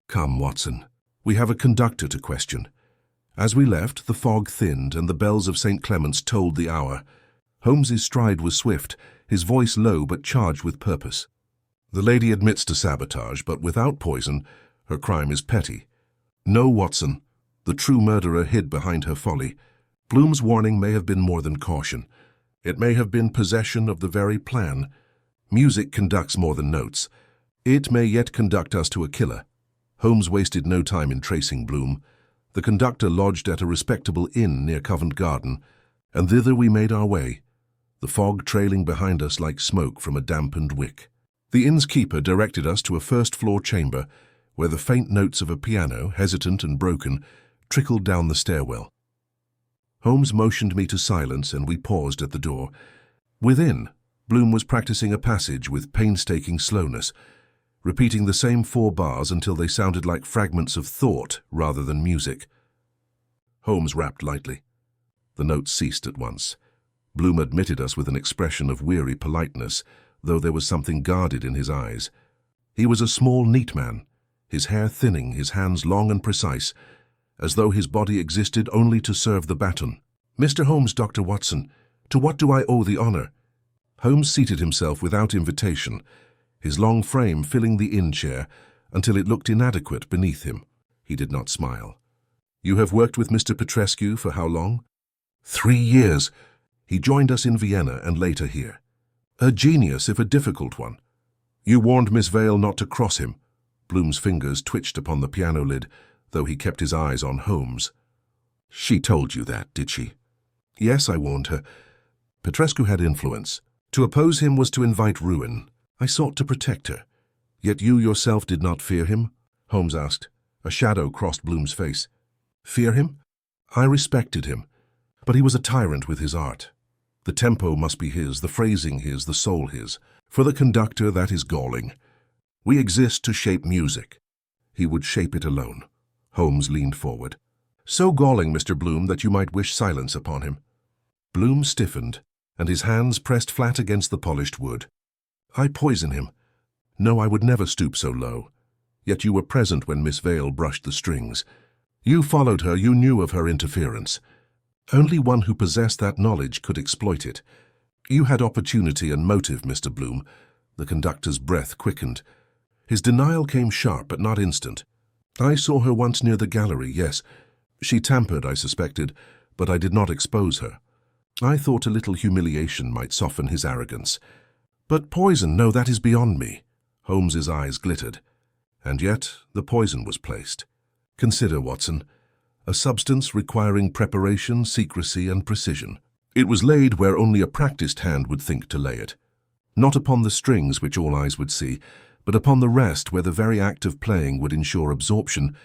Come, Watson. We have a conductor to question." As we left, the fog thinned and the bells of St. Clement's tolled the hour. Holmes's stride was swift, his voice low but charged with purpose. "The lady admits to sabotage, but without poison, her crime is petty. No, Watson, the true murderer hid behind her folly. Bloom's warning may have been more than caution. It may have been possession of the very plan. Music conducts more than notes. It may yet conduct us to a killer." Holmes wasted no time in tracing Bloom. The conductor lodged at a respectable inn near Covent Garden, and thither we made our way, the fog trailing behind us like smoke from a dampened wick. The inn's keeper directed us to a first-floor chamber where the faint notes of a piano, hesitant and broken, trickled down the stairwell. Holmes motioned me to silence, and we paused at the door. Within, Bloom was practicing a passage with painstaking slowness, repeating the same 4 bars until they sounded like fragments of thought rather than music. Holmes rapped lightly. The notes ceased at once. Bloom admitted us with an expression of weary politeness, though there was something guarded in his eyes. He was a small, neat man, his hair thinning, his hands long and precise, as though his body existed only to serve the baton. "Mr. Holmes, Dr. Watson, to what do I owe the honor?" Holmes seated himself without invitation, his long frame filling the inn chair until it looked inadequate beneath him. He did not smile. "You have worked with Mr. Petrescu for how long?" 3 years. He joined us in Vienna and later here. A genius, if a difficult one. You warned Miss Vale not to cross him. Bloom's fingers twitched upon the piano lid, though he kept his eyes on Holmes. "She told you that, did she?" "Yes, I warned her. Petrescu had influence. To oppose him was to invite ruin. I sought to protect her. Yet you yourself did not fear him?" Holmes asked. A shadow crossed Bloom's face. "Fear him? I respected him. But he was a tyrant with his art. The tempo must be his, the phrasing his, the soul his. For the conductor, that is galling. We exist to shape music. He would shape it alone." Holmes leaned forward. "So galling, Mr. Bloom, that you might wish silence upon him." Bloom stiffened, and his hands pressed flat against the polished wood. "I poison him. No, I would never stoop so low. Yet you were present when Miss Vale brushed the strings. You followed her, you knew of her interference. Only one who possessed that knowledge could exploit it. You had opportunity and motive, Mr. Bloom." The conductor's breath quickened. His denial came sharp but not instant. "I saw her once near the gallery, yes. She tampered, I suspected, but I did not expose her. I thought a little humiliation might soften his arrogance. But poison, no, that is beyond me." Holmes's eyes glittered. "And yet the poison was placed. Consider, Watson, a substance requiring preparation, secrecy, and precision. It was laid where only a practiced hand would think to lay it. Not upon the strings which all eyes would see, but upon the rest where the very act of playing would ensure absorption.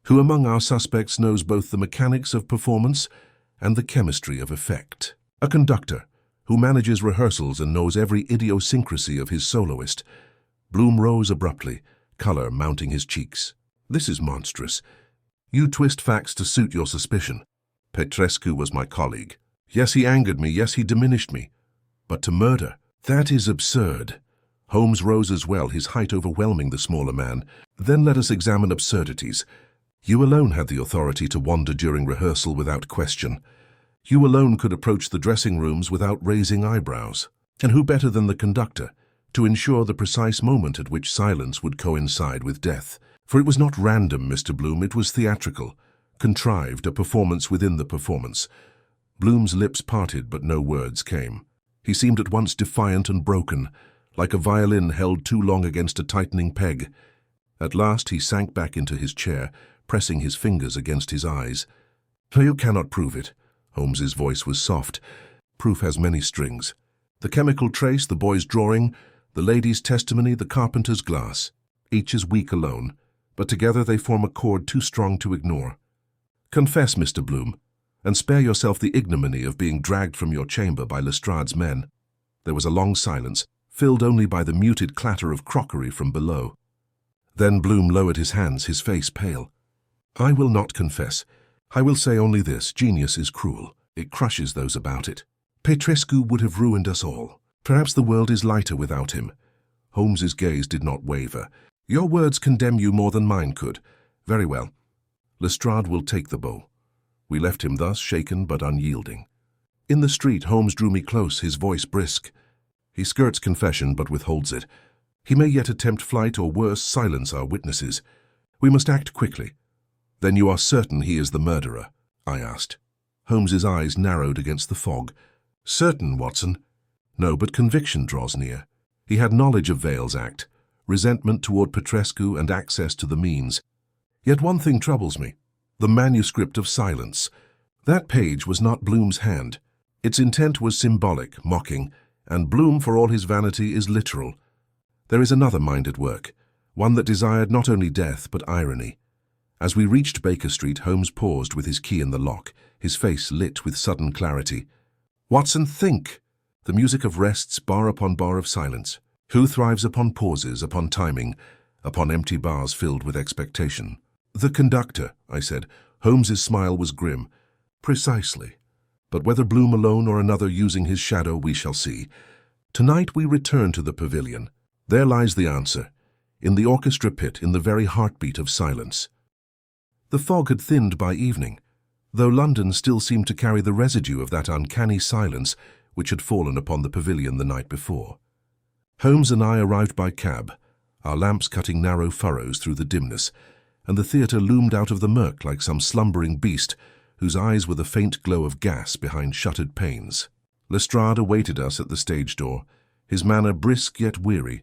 Who among our suspects knows both the mechanics of performance and the chemistry of effect? A conductor, who manages rehearsals and knows every idiosyncrasy of his soloist." Bloom rose abruptly, color mounting his cheeks. "This is monstrous. You twist facts to suit your suspicion. Petrescu was my colleague. Yes, he angered me, yes, he diminished me. But to murder, that is absurd." Holmes rose as well, his height overwhelming the smaller man. "Then let us examine absurdities. You alone had the authority to wander during rehearsal without question. You alone could approach the dressing rooms without raising eyebrows. And who better than the conductor to ensure the precise moment at which silence would coincide with death? For it was not random, Mr. Bloom, it was theatrical, contrived, a performance within the performance." Bloom's lips parted, but no words came. He seemed at once defiant and broken, like a violin held too long against a tightening peg. At last he sank back into his chair, pressing his fingers against his eyes. "You cannot prove it." Holmes's voice was soft. "Proof has many strings. The chemical trace, the boy's drawing, the lady's testimony, the carpenter's glass. Each is weak alone, but together they form a chord too strong to ignore. Confess, Mr. Bloom, and spare yourself the ignominy of being dragged from your chamber by Lestrade's men." There was a long silence, filled only by the muted clatter of crockery from below. Then Bloom lowered his hands, his face pale. "I will not confess. I will say only this: genius is cruel. It crushes those about it. Petrescu would have ruined us all. Perhaps the world is lighter without him." Holmes's gaze did not waver. "Your words condemn you more than mine could. Very well. Lestrade will take the bow." We left him thus, shaken but unyielding. In the street, Holmes drew me close, his voice brisk. He skirts confession but withholds it. He may yet attempt flight or worse, silence our witnesses. We must act quickly. "Then you are certain he is the murderer?" I asked. Holmes's eyes narrowed against the fog. "Certain, Watson?" "No, but conviction draws near. He had knowledge of Vale's act, resentment toward Petrescu and access to the means. Yet one thing troubles me: the manuscript of silence. That page was not Bloom's hand. Its intent was symbolic, mocking, and Bloom, for all his vanity, is literal. There is another mind at work, one that desired not only death but irony. As we reached Baker Street, Holmes paused with his key in the lock, his face lit with sudden clarity. "Watson, think!" The music of rests bar upon bar of silence. Who thrives upon pauses, upon timing, upon empty bars filled with expectation? "The conductor," I said. Holmes's smile was grim. "Precisely. But whether Bloom alone or another using his shadow, we shall see. Tonight we return to the pavilion. There lies the answer, in the orchestra pit, in the very heartbeat of silence." The fog had thinned by evening, though London still seemed to carry the residue of that uncanny silence which had fallen upon the pavilion the night before. Holmes and I arrived by cab, our lamps cutting narrow furrows through the dimness, and the theatre loomed out of the murk like some slumbering beast whose eyes were the faint glow of gas behind shuttered panes. Lestrade awaited us at the stage door, his manner brisk yet weary,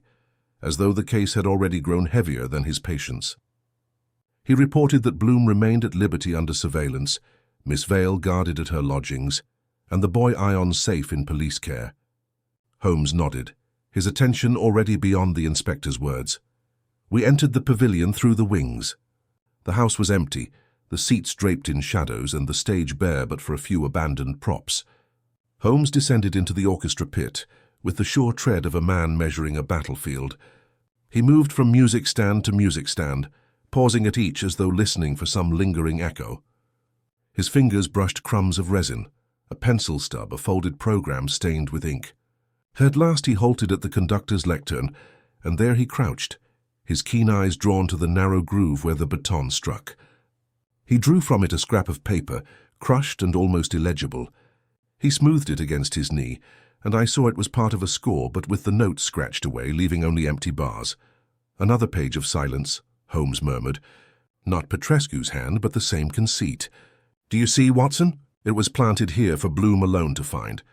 as though the case had already grown heavier than his patience. He reported that Bloom remained at liberty under surveillance, Miss Vale guarded at her lodgings, and the boy Ion safe in police care. Holmes nodded, his attention already beyond the inspector's words. We entered the pavilion through the wings. The house was empty, the seats draped in shadows and the stage bare but for a few abandoned props. Holmes descended into the orchestra pit with the sure tread of a man measuring a battlefield. He moved from music stand to music stand, pausing at each as though listening for some lingering echo. His fingers brushed crumbs of resin, a pencil stub, a folded program stained with ink. At last he halted at the conductor's lectern, and there he crouched, his keen eyes drawn to the narrow groove where the baton struck. He drew from it a scrap of paper, crushed and almost illegible. He smoothed it against his knee, and I saw it was part of a score, but with the notes scratched away, leaving only empty bars. "Another page of silence," Holmes murmured. "Not Petrescu's hand, but the same conceit. Do you see, Watson? It was planted here for Bloom alone to find.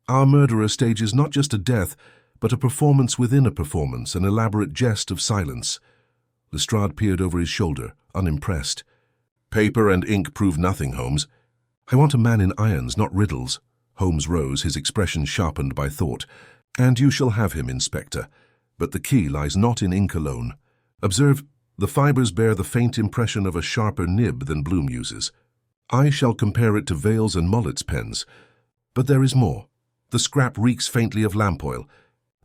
Our murderer stages not just a death, but a performance within a performance, an elaborate jest of silence." Lestrade peered over his shoulder, unimpressed. "Paper and ink prove nothing, Holmes." "I want a man in irons, not riddles." Holmes rose, his expression sharpened by thought. "And you shall have him, Inspector. But the key lies not in ink alone. Observe, the fibers bear the faint impression of a sharper nib than Bloom uses. I shall compare it to Vale's and Mullet's pens. But there is more. The scrap reeks faintly of lamp oil.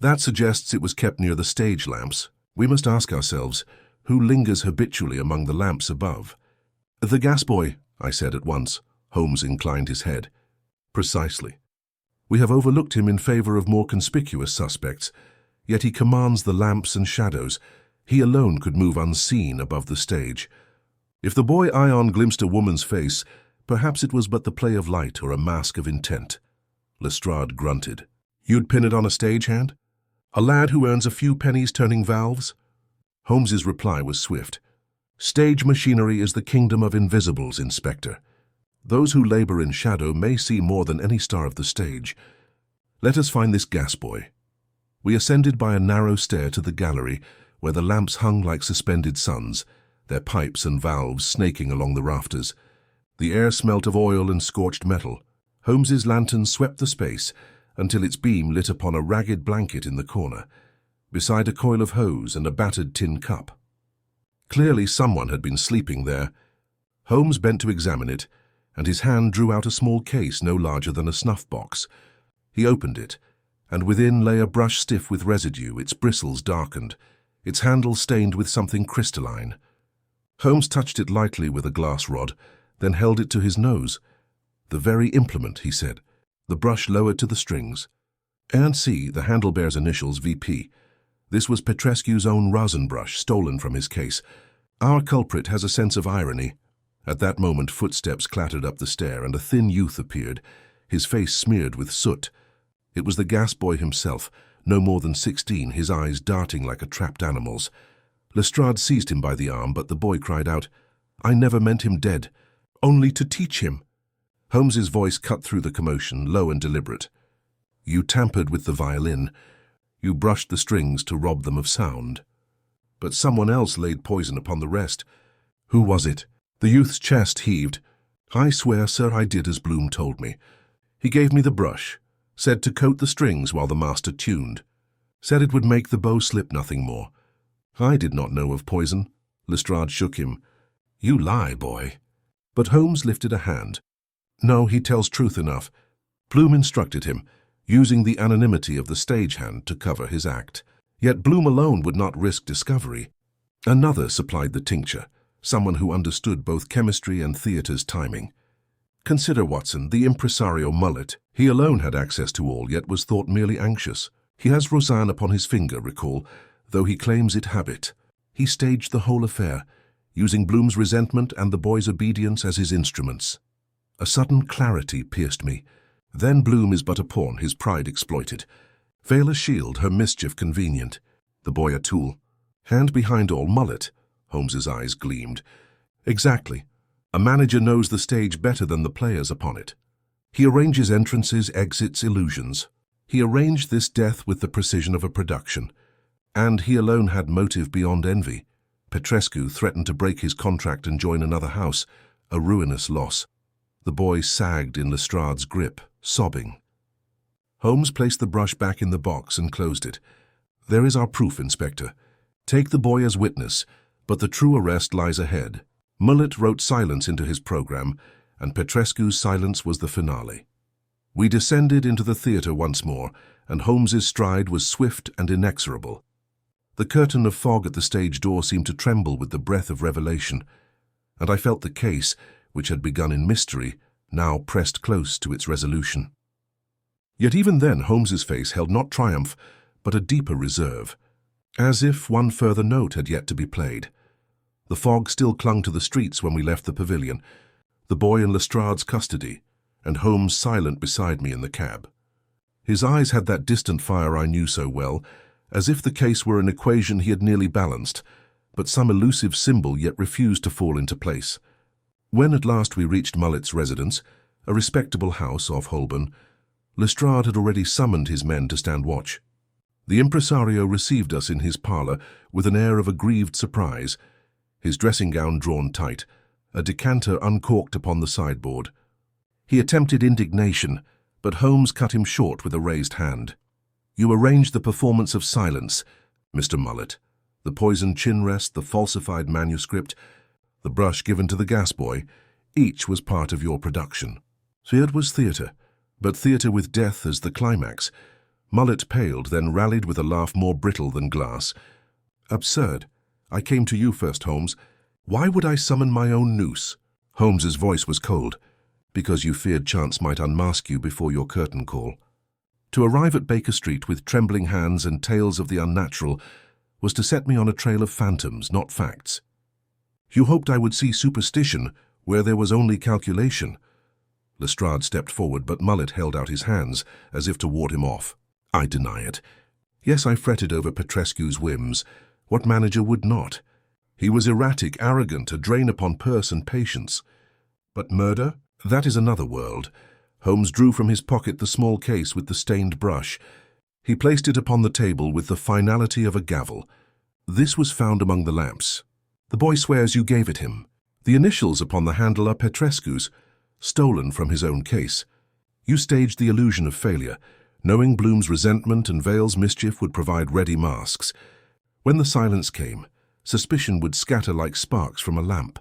That suggests it was kept near the stage lamps. We must ask ourselves, who lingers habitually among the lamps above?" "The gas boy," I said at once. Holmes inclined his head. "Precisely. We have overlooked him in favor of more conspicuous suspects, yet he commands the lamps and shadows. He alone could move unseen above the stage. If the boy Ion glimpsed a woman's face, perhaps it was but the play of light or a mask of intent." Lestrade grunted. "You'd pin it on a stagehand? A lad who earns a few pennies turning valves?" Holmes's reply was swift. "Stage machinery is the kingdom of invisibles, Inspector. Those who labor in shadow may see more than any star of the stage. Let us find this gas boy." We ascended by a narrow stair to the gallery, where the lamps hung like suspended suns, their pipes and valves snaking along the rafters. The air smelt of oil and scorched metal. Holmes's lantern swept the space until its beam lit upon a ragged blanket in the corner, beside a coil of hose and a battered tin cup. Clearly someone had been sleeping there. Holmes bent to examine it, and his hand drew out a small case no larger than a snuff-box. He opened it, and within lay a brush stiff with residue, its bristles darkened, its handle stained with something crystalline. Holmes touched it lightly with a glass rod, then held it to his nose. "The very implement," he said, the brush lowered to the strings. "And see, the handle bears initials VP. This was Petrescu's own rosin brush, stolen from his case. Our culprit has a sense of irony." At that moment footsteps clattered up the stair, and a thin youth appeared, his face smeared with soot. It was the gas boy himself, no more than 16, his eyes darting like a trapped animal's. Lestrade seized him by the arm, but the boy cried out, "I never meant him dead, only to teach him." Holmes's voice cut through the commotion, low and deliberate. "You tampered with the violin. You brushed the strings to rob them of sound. But someone else laid poison upon the rest. Who was it?" The youth's chest heaved. "I swear, sir, I did as Bloom told me. He gave me the brush, said to coat the strings while the master tuned. Said it would make the bow slip nothing more. I did not know of poison. Lestrade shook him. You lie, boy. But Holmes lifted a hand. No, he tells truth enough. Bloom instructed him, using the anonymity of the stagehand to cover his act. Yet Bloom alone would not risk discovery. Another supplied the tincture, someone who understood both chemistry and theatre's timing. Consider Watson, the impresario Mullet. He alone had access to all, yet was thought merely anxious. He has Roseanne upon his finger, recall, though he claims it habit. He staged the whole affair, using Bloom's resentment and the boy's obedience as his instruments. A sudden clarity pierced me. Then Bloom is but a pawn, his pride exploited. Veil a shield, her mischief convenient. The boy a tool. Hand behind all, Mullet. Holmes's eyes gleamed. Exactly. A manager knows the stage better than the players upon it. He arranges entrances, exits, illusions. He arranged this death with the precision of a production. And he alone had motive beyond envy. Petrescu threatened to break his contract and join another house, a ruinous loss. The boy sagged in Lestrade's grip, sobbing. Holmes placed the brush back in the box and closed it. There is our proof, Inspector. Take the boy as witness, but the true arrest lies ahead. Mullet wrote silence into his program, and Petrescu's silence was the finale. We descended into the theatre once more, and Holmes's stride was swift and inexorable. The curtain of fog at the stage door seemed to tremble with the breath of revelation, and I felt the case, which had begun in mystery, now pressed close to its resolution. Yet even then Holmes's face held not triumph, but a deeper reserve, as if one further note had yet to be played. The fog still clung to the streets when we left the pavilion, the boy in Lestrade's custody, and Holmes silent beside me in the cab. His eyes had that distant fire I knew so well, as if the case were an equation he had nearly balanced, but some elusive symbol yet refused to fall into place. When at last we reached Mullet's residence, a respectable house off Holborn, Lestrade had already summoned his men to stand watch. The impresario received us in his parlour with an air of aggrieved surprise, his dressing-gown drawn tight, a decanter uncorked upon the sideboard. He attempted indignation, but Holmes cut him short with a raised hand. You arranged the performance of silence, Mr. Mullet. The poisoned chin rest, the falsified manuscript, the brush given to the gas boy, each was part of your production. Theatre was theatre, but theatre with death as the climax. Mullet paled, then rallied with a laugh more brittle than glass. Absurd. I came to you first, Holmes. Why would I summon my own noose? Holmes's voice was cold. Because you feared chance might unmask you before your curtain call. To arrive at Baker Street with trembling hands and tales of the unnatural was to set me on a trail of phantoms, not facts. You hoped I would see superstition where there was only calculation. Lestrade stepped forward, but Mullet held out his hands as if to ward him off. I deny it. Yes, I fretted over Petrescu's whims. What manager would not? He was erratic, arrogant, a drain upon purse and patience. But murder? That is another world. Holmes drew from his pocket the small case with the stained brush. He placed it upon the table with the finality of a gavel. This was found among the lamps. The boy swears you gave it him. The initials upon the handle are Petrescu's, stolen from his own case. You staged the illusion of failure, knowing Bloom's resentment and Vale's mischief would provide ready masks. When the silence came, suspicion would scatter like sparks from a lamp.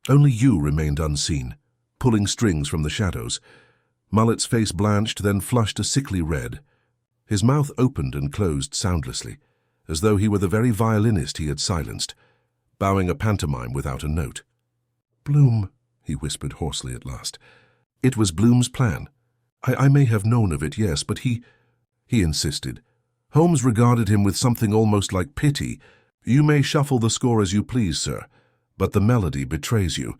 Only you remained unseen, pulling strings from the shadows. Mullet's face blanched, then flushed a sickly red. His mouth opened and closed soundlessly, as though he were the very violinist he had silenced, bowing a pantomime without a note. Bloom, he whispered hoarsely at last. It was Bloom's plan. I may have known of it, yes, but he insisted. Holmes regarded him with something almost like pity. You may shuffle the score as you please, sir, but the melody betrays you.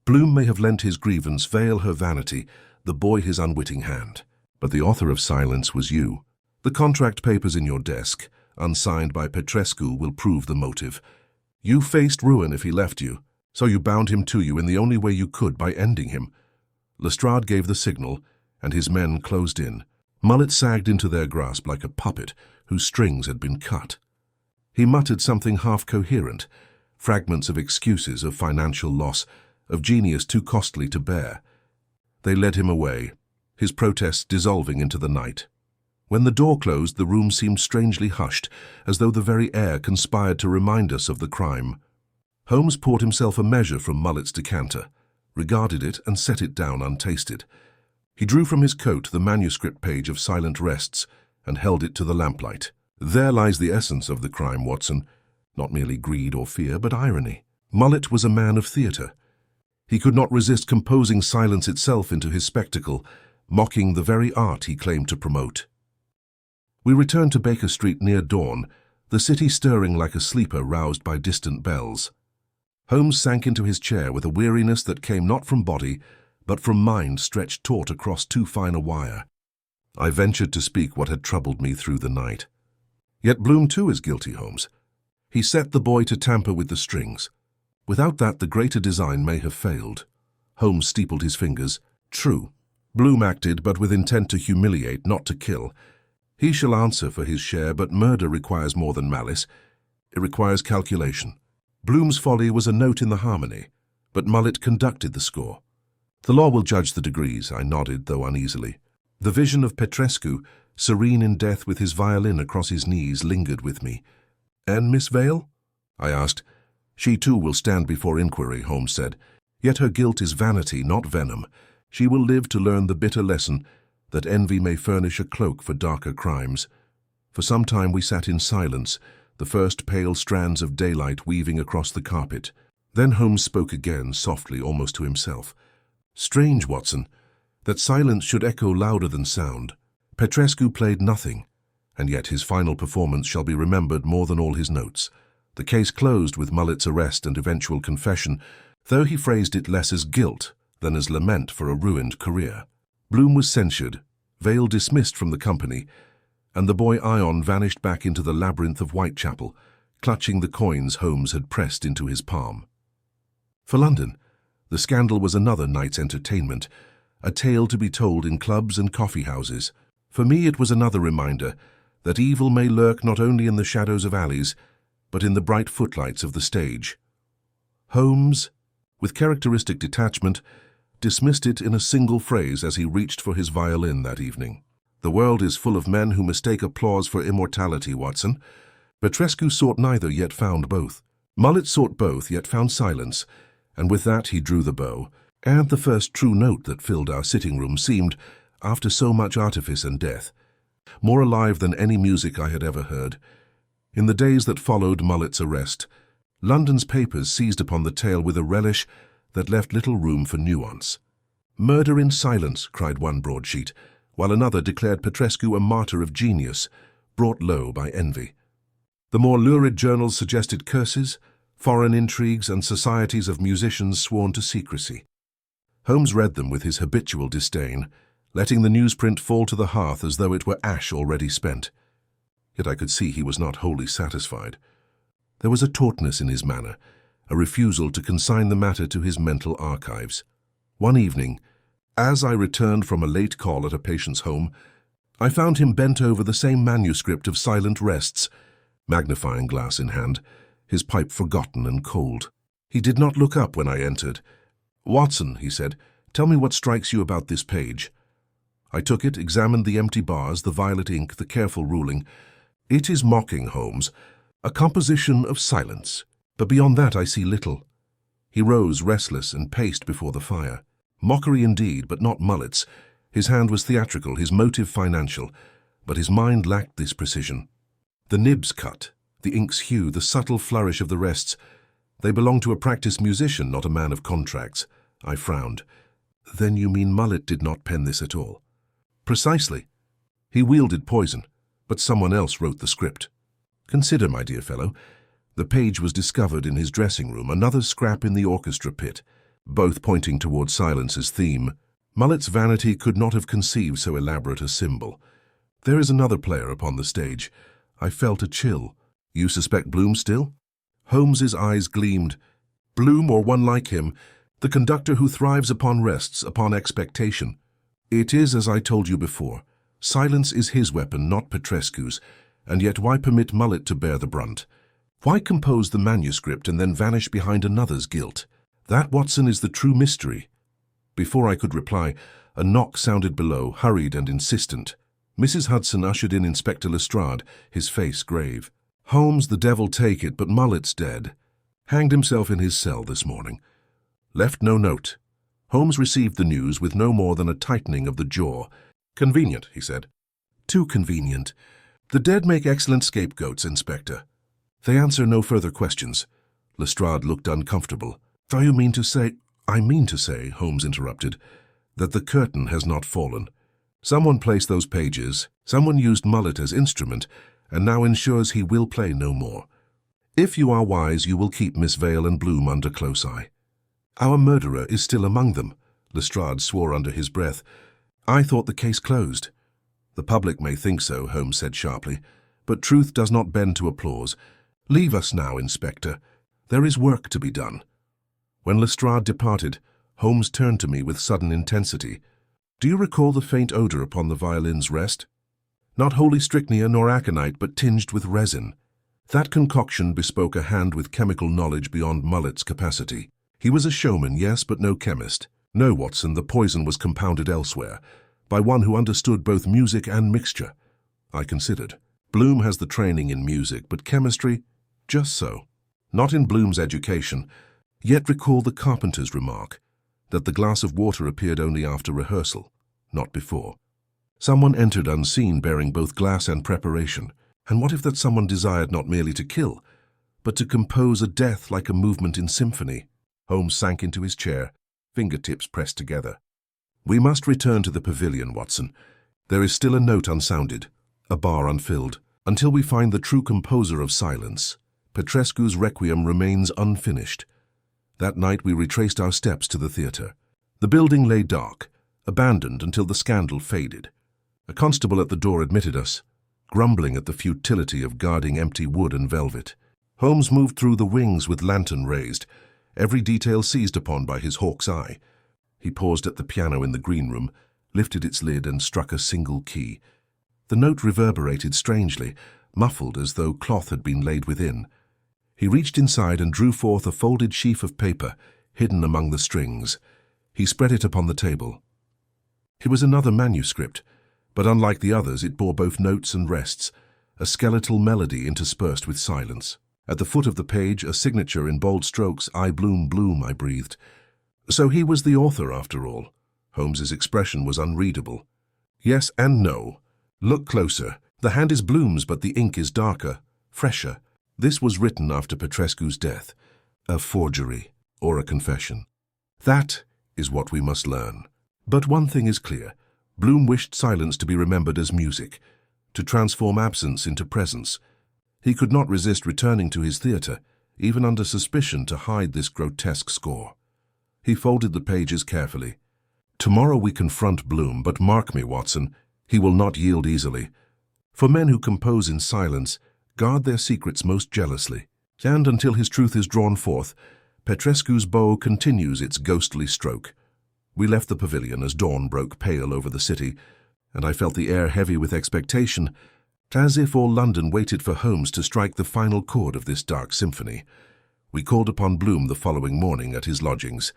Bloom may have lent his grievance, Vale her vanity, the boy his unwitting hand. But the author of silence was you. The contract papers in your desk, unsigned by Petrescu, will prove the motive. You faced ruin if he left you, so you bound him to you in the only way you could, by ending him. Lestrade gave the signal, and his men closed in. Mullet sagged into their grasp like a puppet whose strings had been cut. He muttered something half-coherent, fragments of excuses, of financial loss, of genius too costly to bear. They led him away, his protests dissolving into the night. When the door closed, the room seemed strangely hushed, as though the very air conspired to remind us of the crime. Holmes poured himself a measure from Mullet's decanter, regarded it and set it down untasted. He drew from his coat the manuscript page of Silent Rests and held it to the lamplight. There lies the essence of the crime, Watson. Not merely greed or fear, but irony. Mullet was a man of theatre. He could not resist composing silence itself into his spectacle, mocking the very art he claimed to promote. We returned to Baker Street near dawn, the city stirring like a sleeper roused by distant bells. Holmes sank into his chair with a weariness that came not from body, but from mind stretched taut across too fine a wire. I ventured to speak what had troubled me through the night. Yet Bloom too is guilty, Holmes. He set the boy to tamper with the strings. Without that, the greater design may have failed. Holmes steepled his fingers. True. Bloom acted, but with intent to humiliate, not to kill. He shall answer for his share, but murder requires more than malice. It requires calculation. Bloom's folly was a note in the harmony, but Mullet conducted the score. The law will judge the degrees, I nodded, though uneasily. The vision of Petrescu, serene in death with his violin across his knees, lingered with me. And Miss Vale? I asked. She too will stand before inquiry, Holmes said. Yet her guilt is vanity, not venom. She will live to learn the bitter lesson that envy may furnish a cloak for darker crimes. For some time we sat in silence, the first pale strands of daylight weaving across the carpet. Then Holmes spoke again, softly, almost to himself. Strange, Watson, that silence should echo louder than sound. Petrescu played nothing, and yet his final performance shall be remembered more than all his notes. The case closed with Mullet's arrest and eventual confession, though he phrased it less as guilt than as lament for a ruined career. Bloom was censured, Vale dismissed from the company, and the boy Ion vanished back into the labyrinth of Whitechapel, clutching the coins Holmes had pressed into his palm. For London, the scandal was another night's entertainment, a tale to be told in clubs and coffee-houses. For me it was another reminder that evil may lurk not only in the shadows of alleys, but in the bright footlights of the stage. Holmes, with characteristic detachment, dismissed it in a single phrase as he reached for his violin that evening. The world is full of men who mistake applause for immortality, Watson. Petrescu sought neither, yet found both. Mullet sought both, yet found silence, and with that he drew the bow, and the first true note that filled our sitting room seemed, after so much artifice and death, more alive than any music I had ever heard. In the days that followed Mullet's arrest, London's papers seized upon the tale with a relish that left little room for nuance. Murder in silence, cried one broadsheet, while another declared Petrescu a martyr of genius, brought low by envy. The more lurid journals suggested curses, foreign intrigues, and societies of musicians sworn to secrecy. Holmes read them with his habitual disdain, letting the newsprint fall to the hearth as though it were ash already spent. Yet I could see he was not wholly satisfied. There was a tautness in his manner, a refusal to consign the matter to his mental archives. One evening, as I returned from a late call at a patient's home, I found him bent over the same manuscript of Silent Rests, magnifying glass in hand, his pipe forgotten and cold. He did not look up when I entered. "Watson," he said, "tell me what strikes you about this page." I took it, examined the empty bars, the violet ink, the careful ruling. "It is mocking, Holmes, a composition of silence, but beyond that I see little." He rose, restless, and paced before the fire. Mockery indeed, but not Mullet's. His hand was theatrical, his motive financial, but his mind lacked this precision. The nibs cut, the ink's hue, the subtle flourish of the rests, they belonged to a practiced musician, not a man of contracts. I frowned. "Then you mean Mullet did not pen this at all?" "Precisely. He wielded poison, but someone else wrote the script. Consider, my dear fellow, the page was discovered in his dressing room, another scrap in the orchestra pit, both pointing toward silence's theme. Mullet's vanity could not have conceived so elaborate a symbol. There is another player upon the stage. I felt a chill. You suspect Bloom still?" Holmes's eyes gleamed. "Bloom, or one like him, the conductor who thrives upon rests, upon expectation. It is as I told you before. Silence is his weapon, not Petrescu's, and yet why permit Mullet to bear the brunt? Why compose the manuscript and then vanish behind another's guilt? That, Watson, is the true mystery." Before I could reply, a knock sounded below, hurried and insistent. Mrs. Hudson ushered in Inspector Lestrade, his face grave. "Holmes, the devil take it, but Mullet's dead. Hanged himself in his cell this morning. Left no note." Holmes received the news with no more than a tightening of the jaw. "Convenient," he said. "Too convenient. The dead make excellent scapegoats, Inspector. They answer no further questions." Lestrade looked uncomfortable. "Do you mean to say—" "I mean to say," Holmes interrupted, "that the curtain has not fallen. Someone placed those pages, someone used Mullet as instrument, and now ensures he will play no more. If you are wise, you will keep Miss Vale and Bloom under close eye. Our murderer is still among them." Lestrade swore under his breath. "I thought the case closed." "The public may think so," Holmes said sharply, "but truth does not bend to applause. Leave us now, Inspector. There is work to be done." When Lestrade departed, Holmes turned to me with sudden intensity. "Do you recall the faint odor upon the violin's rest? Not wholly strychnia nor aconite, but tinged with resin. That concoction bespoke a hand with chemical knowledge beyond Mullet's capacity. He was a showman, yes, but no chemist. No, Watson, the poison was compounded elsewhere, by one who understood both music and mixture." I considered. "Bloom has the training in music, but chemistry? Just so. Not in Bloom's education. Yet recall the carpenter's remark, that the glass of water appeared only after rehearsal, not before. Someone entered unseen, bearing both glass and preparation. And what if that someone desired not merely to kill, but to compose a death like a movement in symphony?" Holmes sank into his chair, fingertips pressed together. "We must return to the pavilion, Watson. There is still a note unsounded, a bar unfilled. Until we find the true composer of silence, Petrescu's Requiem remains unfinished." That night we retraced our steps to the theatre. The building lay dark, abandoned until the scandal faded. A constable at the door admitted us, grumbling at the futility of guarding empty wood and velvet. Holmes moved through the wings with lantern raised, every detail seized upon by his hawk's eye. He paused at the piano in the green room, lifted its lid and struck a single key. The note reverberated strangely, muffled as though cloth had been laid within. He reached inside and drew forth a folded sheaf of paper, hidden among the strings. He spread it upon the table. It was another manuscript, but unlike the others it bore both notes and rests, a skeletal melody interspersed with silence. At the foot of the page, a signature in bold strokes, "I bloom, bloom," I breathed. So he was the author after all. Holmes's expression was unreadable. "Yes and no. Look closer. The hand is Bloom's, but the ink is darker, fresher. This was written after Petrescu's death. A forgery, or a confession. That is what we must learn. But one thing is clear. Bloom wished silence to be remembered as music, to transform absence into presence. He could not resist returning to his theatre, even under suspicion, to hide this grotesque score." He folded the pages carefully. "Tomorrow we confront Bloom, but mark me, Watson, he will not yield easily. For men who compose in silence guard their secrets most jealously, and until his truth is drawn forth, Petrescu's bow continues its ghostly stroke." We left the pavilion as dawn broke pale over the city, and I felt the air heavy with expectation, as if all London waited for Holmes to strike the final chord of this dark symphony. We called upon Bloom the following morning at his lodgings.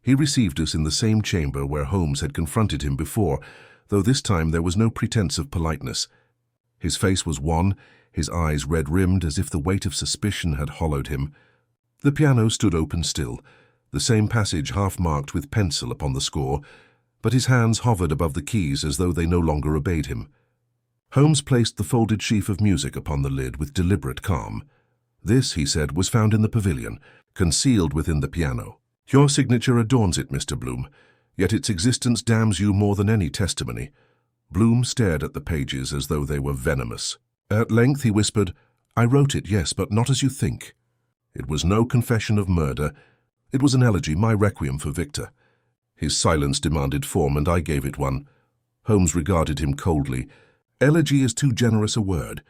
He received us in the same chamber where Holmes had confronted him before, though this time there was no pretense of politeness. His face was wan, his eyes red-rimmed as if the weight of suspicion had hollowed him. The piano stood open still, the same passage half-marked with pencil upon the score, but his hands hovered above the keys as though they no longer obeyed him. Holmes placed the folded sheaf of music upon the lid with deliberate calm. "This," he said, "was found in the pavilion, concealed within the piano. Your signature adorns it, Mr. Bloom, yet its existence damns you more than any testimony." Bloom stared at the pages as though they were venomous. At length he whispered, "I wrote it, yes, but not as you think. It was no confession of murder. It was an elegy, my requiem for Victor." His silence demanded form, and I gave it one. Holmes regarded him coldly. "Elegy is too generous a word.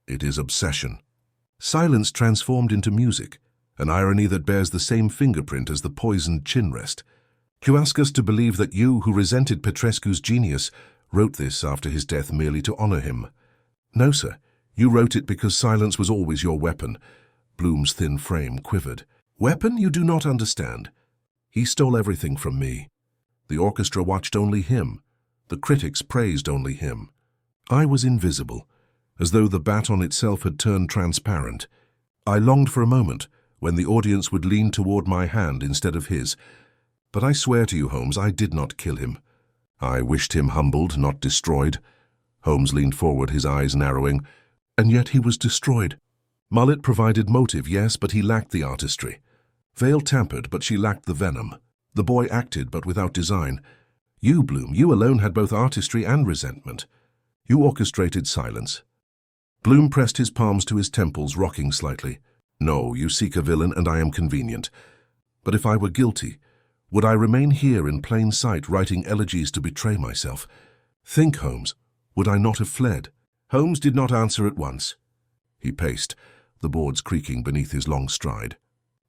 It is obsession. Silence transformed into music, an irony that bears the same fingerprint as the poisoned chin rest. You ask us to believe that you, who resented Petrescu's genius, wrote this after his death merely to honor him. No, sir. You wrote it because silence was always your weapon." Bloom's thin frame quivered. "Weapon? You do not understand. He stole everything from me. The orchestra watched only him. The critics praised only him. I was invisible, as though the baton itself had turned transparent. I longed for a moment when the audience would lean toward my hand instead of his. But I swear to you, Holmes, I did not kill him. I wished him humbled, not destroyed. Holmes leaned forward, his eyes narrowing. And yet he was destroyed. Mullet provided motive, yes, but he lacked the artistry. Vale tampered, but she lacked the venom. The boy acted, but without design. You, Bloom, you alone had both artistry and resentment. You orchestrated silence. Bloom pressed his palms to his temples, rocking slightly. No, you seek a villain, and I am convenient. But if I were guilty, would I remain here in plain sight, writing elegies to betray myself? Think, Holmes, would I not have fled? Holmes did not answer at once. He paced, the boards creaking beneath his long stride.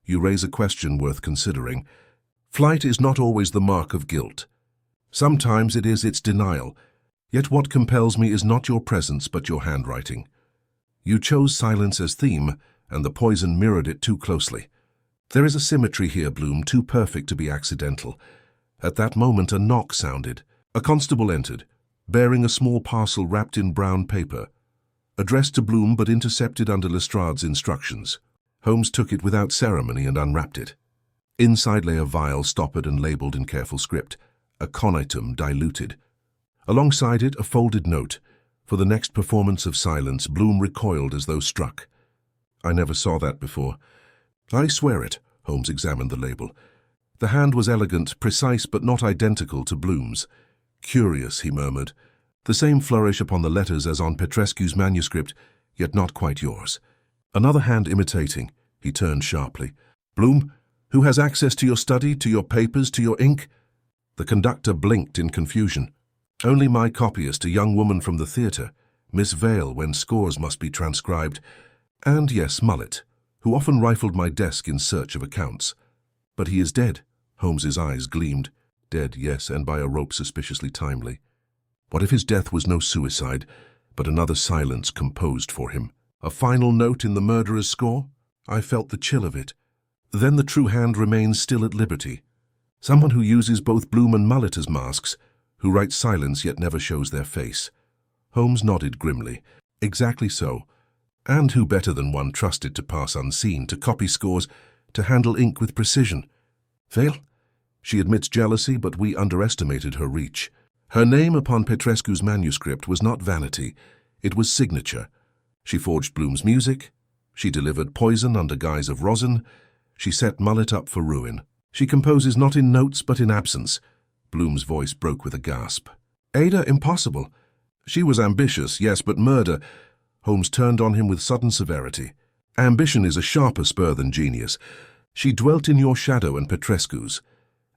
You raise a question worth considering. Flight is not always the mark of guilt. Sometimes it is its denial. Yet what compels me is not your presence, but your handwriting. You chose silence as theme, and the poison mirrored it too closely. There is a symmetry here, Bloom, too perfect to be accidental. At that moment a knock sounded. A constable entered, bearing a small parcel wrapped in brown paper. Addressed to Bloom but intercepted under Lestrade's instructions. Holmes took it without ceremony and unwrapped it. Inside lay a vial stoppered and labelled in careful script, aconitum diluted. Alongside it a folded note. For the next performance of silence, Bloom recoiled as though struck. I never saw that before. I swear it. Holmes examined the label. The hand was elegant, precise but not identical to Bloom's. Curious, he murmured. The same flourish upon the letters as on Petrescu's manuscript, yet not quite yours. Another hand imitating. He turned sharply. Bloom, who has access to your study, to your papers, to your ink? The conductor blinked in confusion. Only my copyist, a young woman from the theatre, Miss Vale, when scores must be transcribed, and yes, Mullet, who often rifled my desk in search of accounts. But he is dead. Holmes's eyes gleamed. Dead, yes, and by a rope suspiciously timely. What if his death was no suicide, but another silence composed for him? A final note in the murderer's score? I felt the chill of it. Then the true hand remains still at liberty. Someone who uses both Bloom and Mullet as masks, who writes silence yet never shows their face. Holmes nodded grimly. Exactly so. And who better than one trusted to pass unseen, to copy scores, to handle ink with precision? Vale? She admits jealousy, but we underestimated her reach. Her name upon Petrescu's manuscript was not vanity, it was signature. She forged Bloom's music, she delivered poison under guise of rosin, she set Mullet up for ruin. She composes not in notes but in absence. Bloom's voice broke with a gasp. Ada, impossible. She was ambitious, yes, but murder. Holmes turned on him with sudden severity. Ambition is a sharper spur than genius. She dwelt in your shadow and Petrescu's,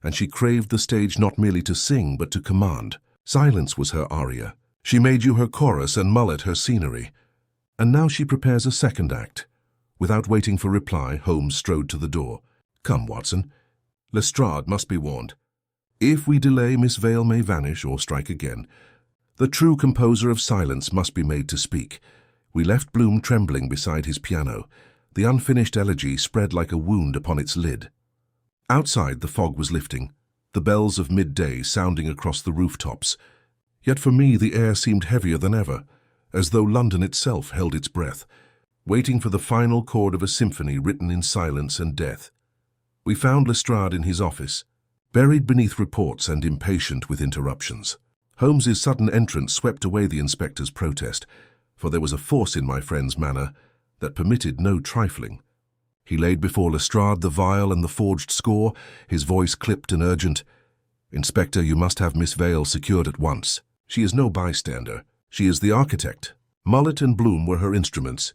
and she craved the stage not merely to sing but to command. Silence was her aria. She made you her chorus and Mullet her scenery. And now she prepares a second act. Without waiting for reply, Holmes strode to the door. Come, Watson. Lestrade must be warned. If we delay, Miss Vale may vanish or strike again. The true composer of silence must be made to speak. We left Bloom trembling beside his piano. The unfinished elegy spread like a wound upon its lid. Outside, the fog was lifting, the bells of midday sounding across the rooftops. Yet for me the air seemed heavier than ever, as though London itself held its breath, waiting for the final chord of a symphony written in silence and death. We found Lestrade in his office, buried beneath reports and impatient with interruptions. Holmes's sudden entrance swept away the inspector's protest, for there was a force in my friend's manner that permitted no trifling. He laid before Lestrade the vial and the forged score, his voice clipped and urgent. Inspector, you must have Miss Vale secured at once. She is no bystander. She is the architect. Mullet and Bloom were her instruments,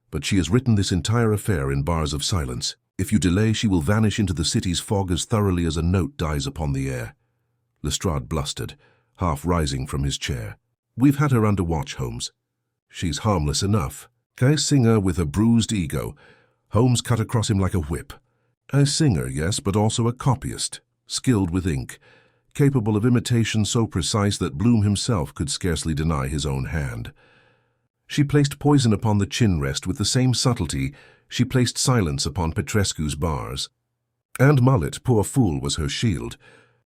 but she has written this entire affair in bars of silence. If you delay, she will vanish into the city's fog as thoroughly as a note dies upon the air. Lestrade blustered, half rising from his chair. We've had her under watch, Holmes. She's harmless enough. A singer with a bruised ego. Holmes cut across him like a whip. A singer, yes, but also a copyist, skilled with ink, capable of imitation so precise that Bloom himself could scarcely deny his own hand. She placed poison upon the chin rest with the same subtlety she placed silence upon Petrescu's bars. And Mullet, poor fool, was her shield.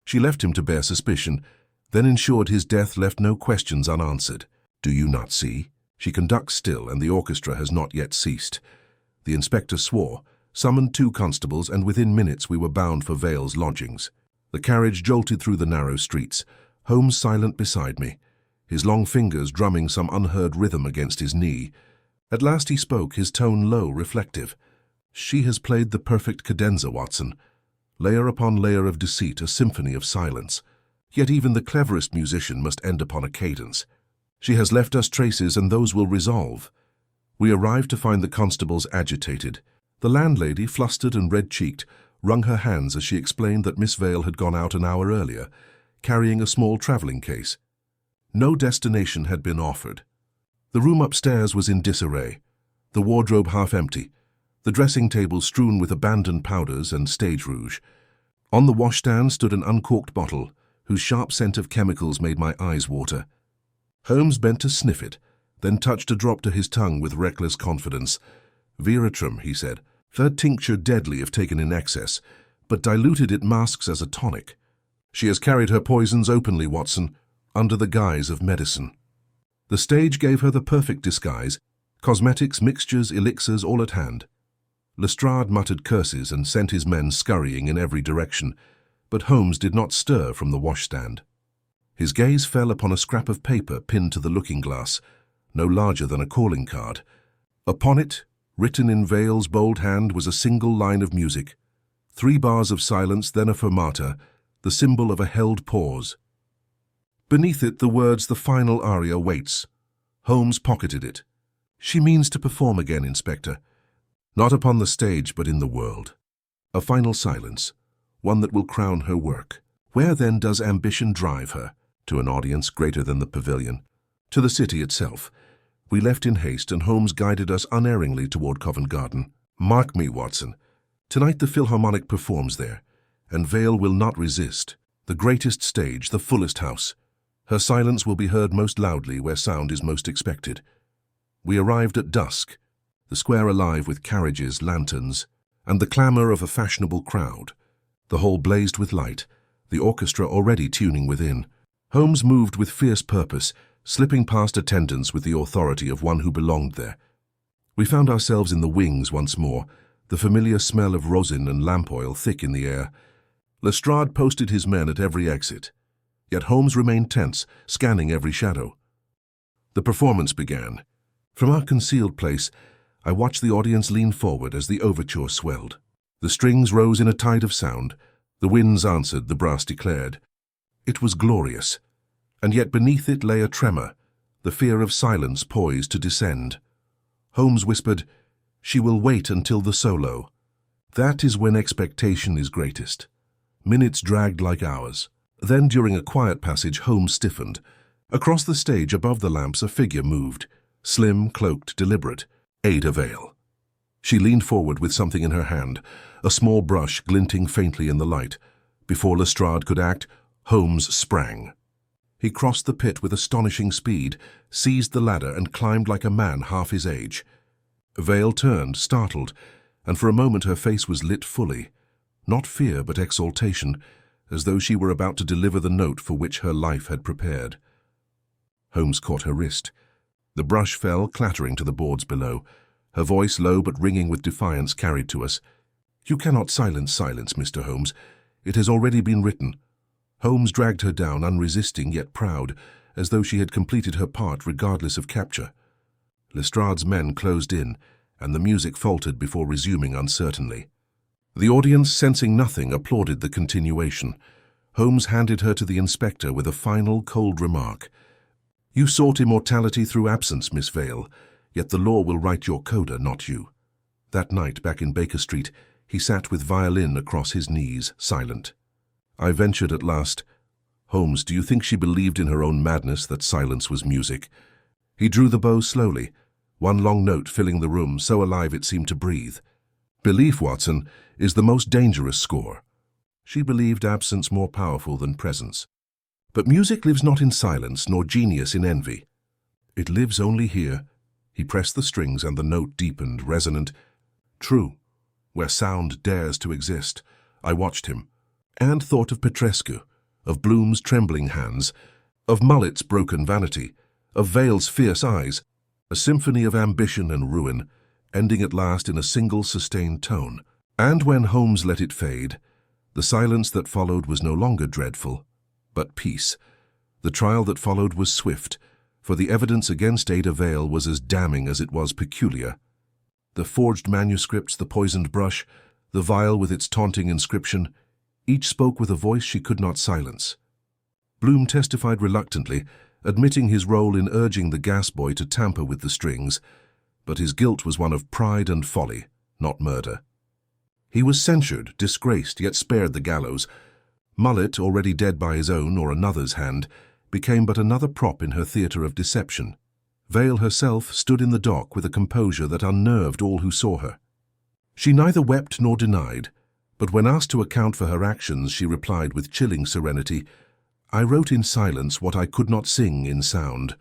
She left him to bear suspicion, then ensured his death left no questions unanswered. Do you not see? She conducts still, and the orchestra has not yet ceased. The inspector swore, summoned 2 constables, and within minutes we were bound for Vale's lodgings. The carriage jolted through the narrow streets, Holmes silent beside me, his long fingers drumming some unheard rhythm against his knee. At last he spoke, his tone low, reflective. She has played the perfect cadenza, Watson. Layer upon layer of deceit, a symphony of silence. Yet even the cleverest musician must end upon a cadence. She has left us traces, and those will resolve. We arrived to find the constables agitated. The landlady, flustered and red-cheeked, wrung her hands as she explained that Miss Vale had gone out an hour earlier, carrying a small travelling case. No destination had been offered. The room upstairs was in disarray, the wardrobe half empty, the dressing table strewn with abandoned powders and stage rouge. On the washstand stood an uncorked bottle, whose sharp scent of chemicals made my eyes water. Holmes bent to sniff it, then touched a drop to his tongue with reckless confidence. "Veratrum," he said. "Third tincture deadly if taken in excess, but diluted it masks as a tonic. She has carried her poisons openly, Watson, under the guise of medicine." The stage gave her the perfect disguise, cosmetics, mixtures, elixirs, all at hand. Lestrade muttered curses and sent his men scurrying in every direction, but Holmes did not stir from the washstand. His gaze fell upon a scrap of paper pinned to the looking-glass, no larger than a calling card. Upon it, written in Vale's bold hand, was a single line of music. 3 bars of silence, then a fermata, the symbol of a held pause. Beneath it, the words, "The final aria waits." Holmes pocketed it. "She means to perform again, Inspector. Not upon the stage, but in the world." A final silence, one that will crown her work. Where then does ambition drive her? To an audience greater than the pavilion? To the city itself? We left in haste, and Holmes guided us unerringly toward Covent Garden. "Mark me, Watson. Tonight the Philharmonic performs there, and Vale will not resist. The greatest stage, the fullest house. Her silence will be heard most loudly where sound is most expected." We arrived at dusk, the square alive with carriages, lanterns, and the clamour of a fashionable crowd. The hall blazed with light, the orchestra already tuning within. Holmes moved with fierce purpose, slipping past attendants with the authority of one who belonged there. We found ourselves in the wings once more, the familiar smell of rosin and lamp oil thick in the air. Lestrade posted his men at every exit, yet Holmes remained tense, scanning every shadow. The performance began. From our concealed place, I watched the audience lean forward as the overture swelled. The strings rose in a tide of sound. The winds answered, the brass declared. It was glorious, and yet beneath it lay a tremor, the fear of silence poised to descend. Holmes whispered, "She will wait until the solo." That is when expectation is greatest. Minutes dragged like hours. Then, during a quiet passage, Holmes stiffened. Across the stage, above the lamps, a figure moved, slim, cloaked, deliberate. Ada Vale. She leaned forward with something in her hand, a small brush glinting faintly in the light. Before Lestrade could act, Holmes sprang. He crossed the pit with astonishing speed, seized the ladder, and climbed like a man half his age. Vale turned, startled, and for a moment her face was lit fully. Not fear, but exaltation, as though she were about to deliver the note for which her life had prepared. Holmes caught her wrist. The brush fell, clattering to the boards below. Her voice, low but ringing with defiance, carried to us. "You cannot silence silence, Mr. Holmes. It has already been written." Holmes dragged her down, unresisting yet proud, as though she had completed her part regardless of capture. Lestrade's men closed in, and the music faltered before resuming uncertainly. The audience, sensing nothing, applauded the continuation. Holmes handed her to the inspector with a final, cold remark. "You sought immortality through absence, Miss Vale, yet the law will write your coda, not you." That night, back in Baker Street, he sat with violin across his knees, silent. I ventured at last, "Holmes, do you think she believed in her own madness that silence was music?" He drew the bow slowly, one long note filling the room, so alive it seemed to breathe. "Belief, Watson, is the most dangerous score." She believed absence more powerful than presence. But music lives not in silence, nor genius in envy. It lives only here. He pressed the strings, and the note deepened, resonant. True, where sound dares to exist. I watched him, and thought of Petrescu, of Bloom's trembling hands, of Mullet's broken vanity, of Vale's fierce eyes, a symphony of ambition and ruin, ending at last in a single sustained tone. And when Holmes let it fade, the silence that followed was no longer dreadful, but peace. The trial that followed was swift, for the evidence against Ada Vale was as damning as it was peculiar. The forged manuscripts, the poisoned brush, the vial with its taunting inscription, each spoke with a voice she could not silence. Bloom testified reluctantly, admitting his role in urging the gas boy to tamper with the strings, but his guilt was one of pride and folly, not murder. He was censured, disgraced, yet spared the gallows. Mullet, already dead by his own or another's hand, became but another prop in her theatre of deception. Vale herself stood in the dock with a composure that unnerved all who saw her. She neither wept nor denied, but when asked to account for her actions, she replied with chilling serenity, "I wrote in silence what I could not sing in sound.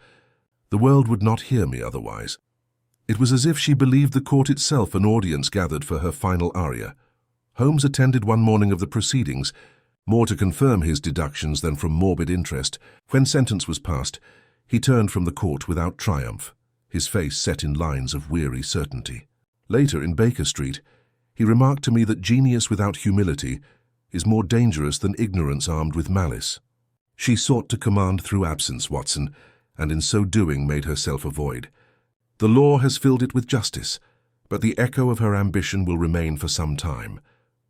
The world would not hear me otherwise." It was as if she believed the court itself an audience gathered for her final aria. Holmes attended one morning of the proceedings, more to confirm his deductions than from morbid interest. When sentence was passed, he turned from the court without triumph, his face set in lines of weary certainty. Later, in Baker Street, he remarked to me that genius without humility is more dangerous than ignorance armed with malice. She sought to command through absence, Watson, and in so doing made herself a void. The law has filled it with justice, but the echo of her ambition will remain for some time.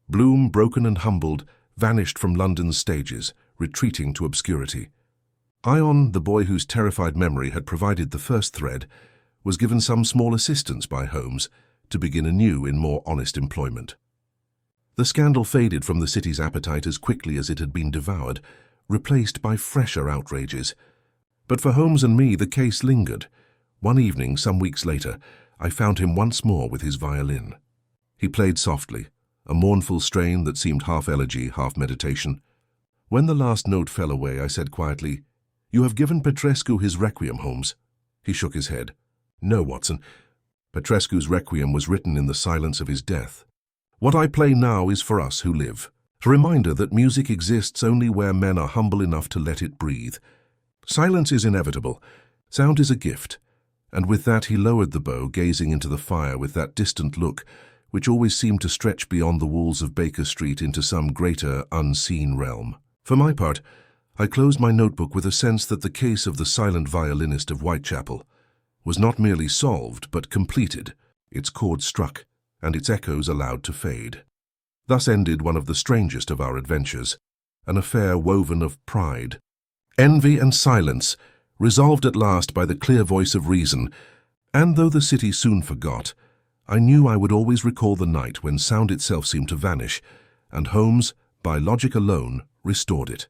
Bloom, broken and humbled, vanished from London's stages, retreating to obscurity. Ion, the boy whose terrified memory had provided the first thread, was given some small assistance by Holmes to begin anew in more honest employment. The scandal faded from the city's appetite as quickly as it had been devoured, replaced by fresher outrages. But for Holmes and me, the case lingered. One evening, some weeks later, I found him once more with his violin. He played softly, a mournful strain that seemed half elegy, half meditation. When the last note fell away, I said quietly, "You have given Petrescu his requiem, Holmes." He shook his head. "No, Watson. Petrescu's requiem was written in the silence of his death. What I play now is for us who live, a reminder that music exists only where men are humble enough to let it breathe. Silence is inevitable. Sound is a gift." And with that he lowered the bow, gazing into the fire with that distant look which always seemed to stretch beyond the walls of Baker Street into some greater, unseen realm. For my part, I closed my notebook with a sense that the case of the silent violinist of Whitechapel was not merely solved, but completed, its chord struck, and its echoes allowed to fade. Thus ended one of the strangest of our adventures, an affair woven of pride, envy and silence, resolved at last by the clear voice of reason, and though the city soon forgot, I knew I would always recall the night when sound itself seemed to vanish, and Holmes, by logic alone, restored it.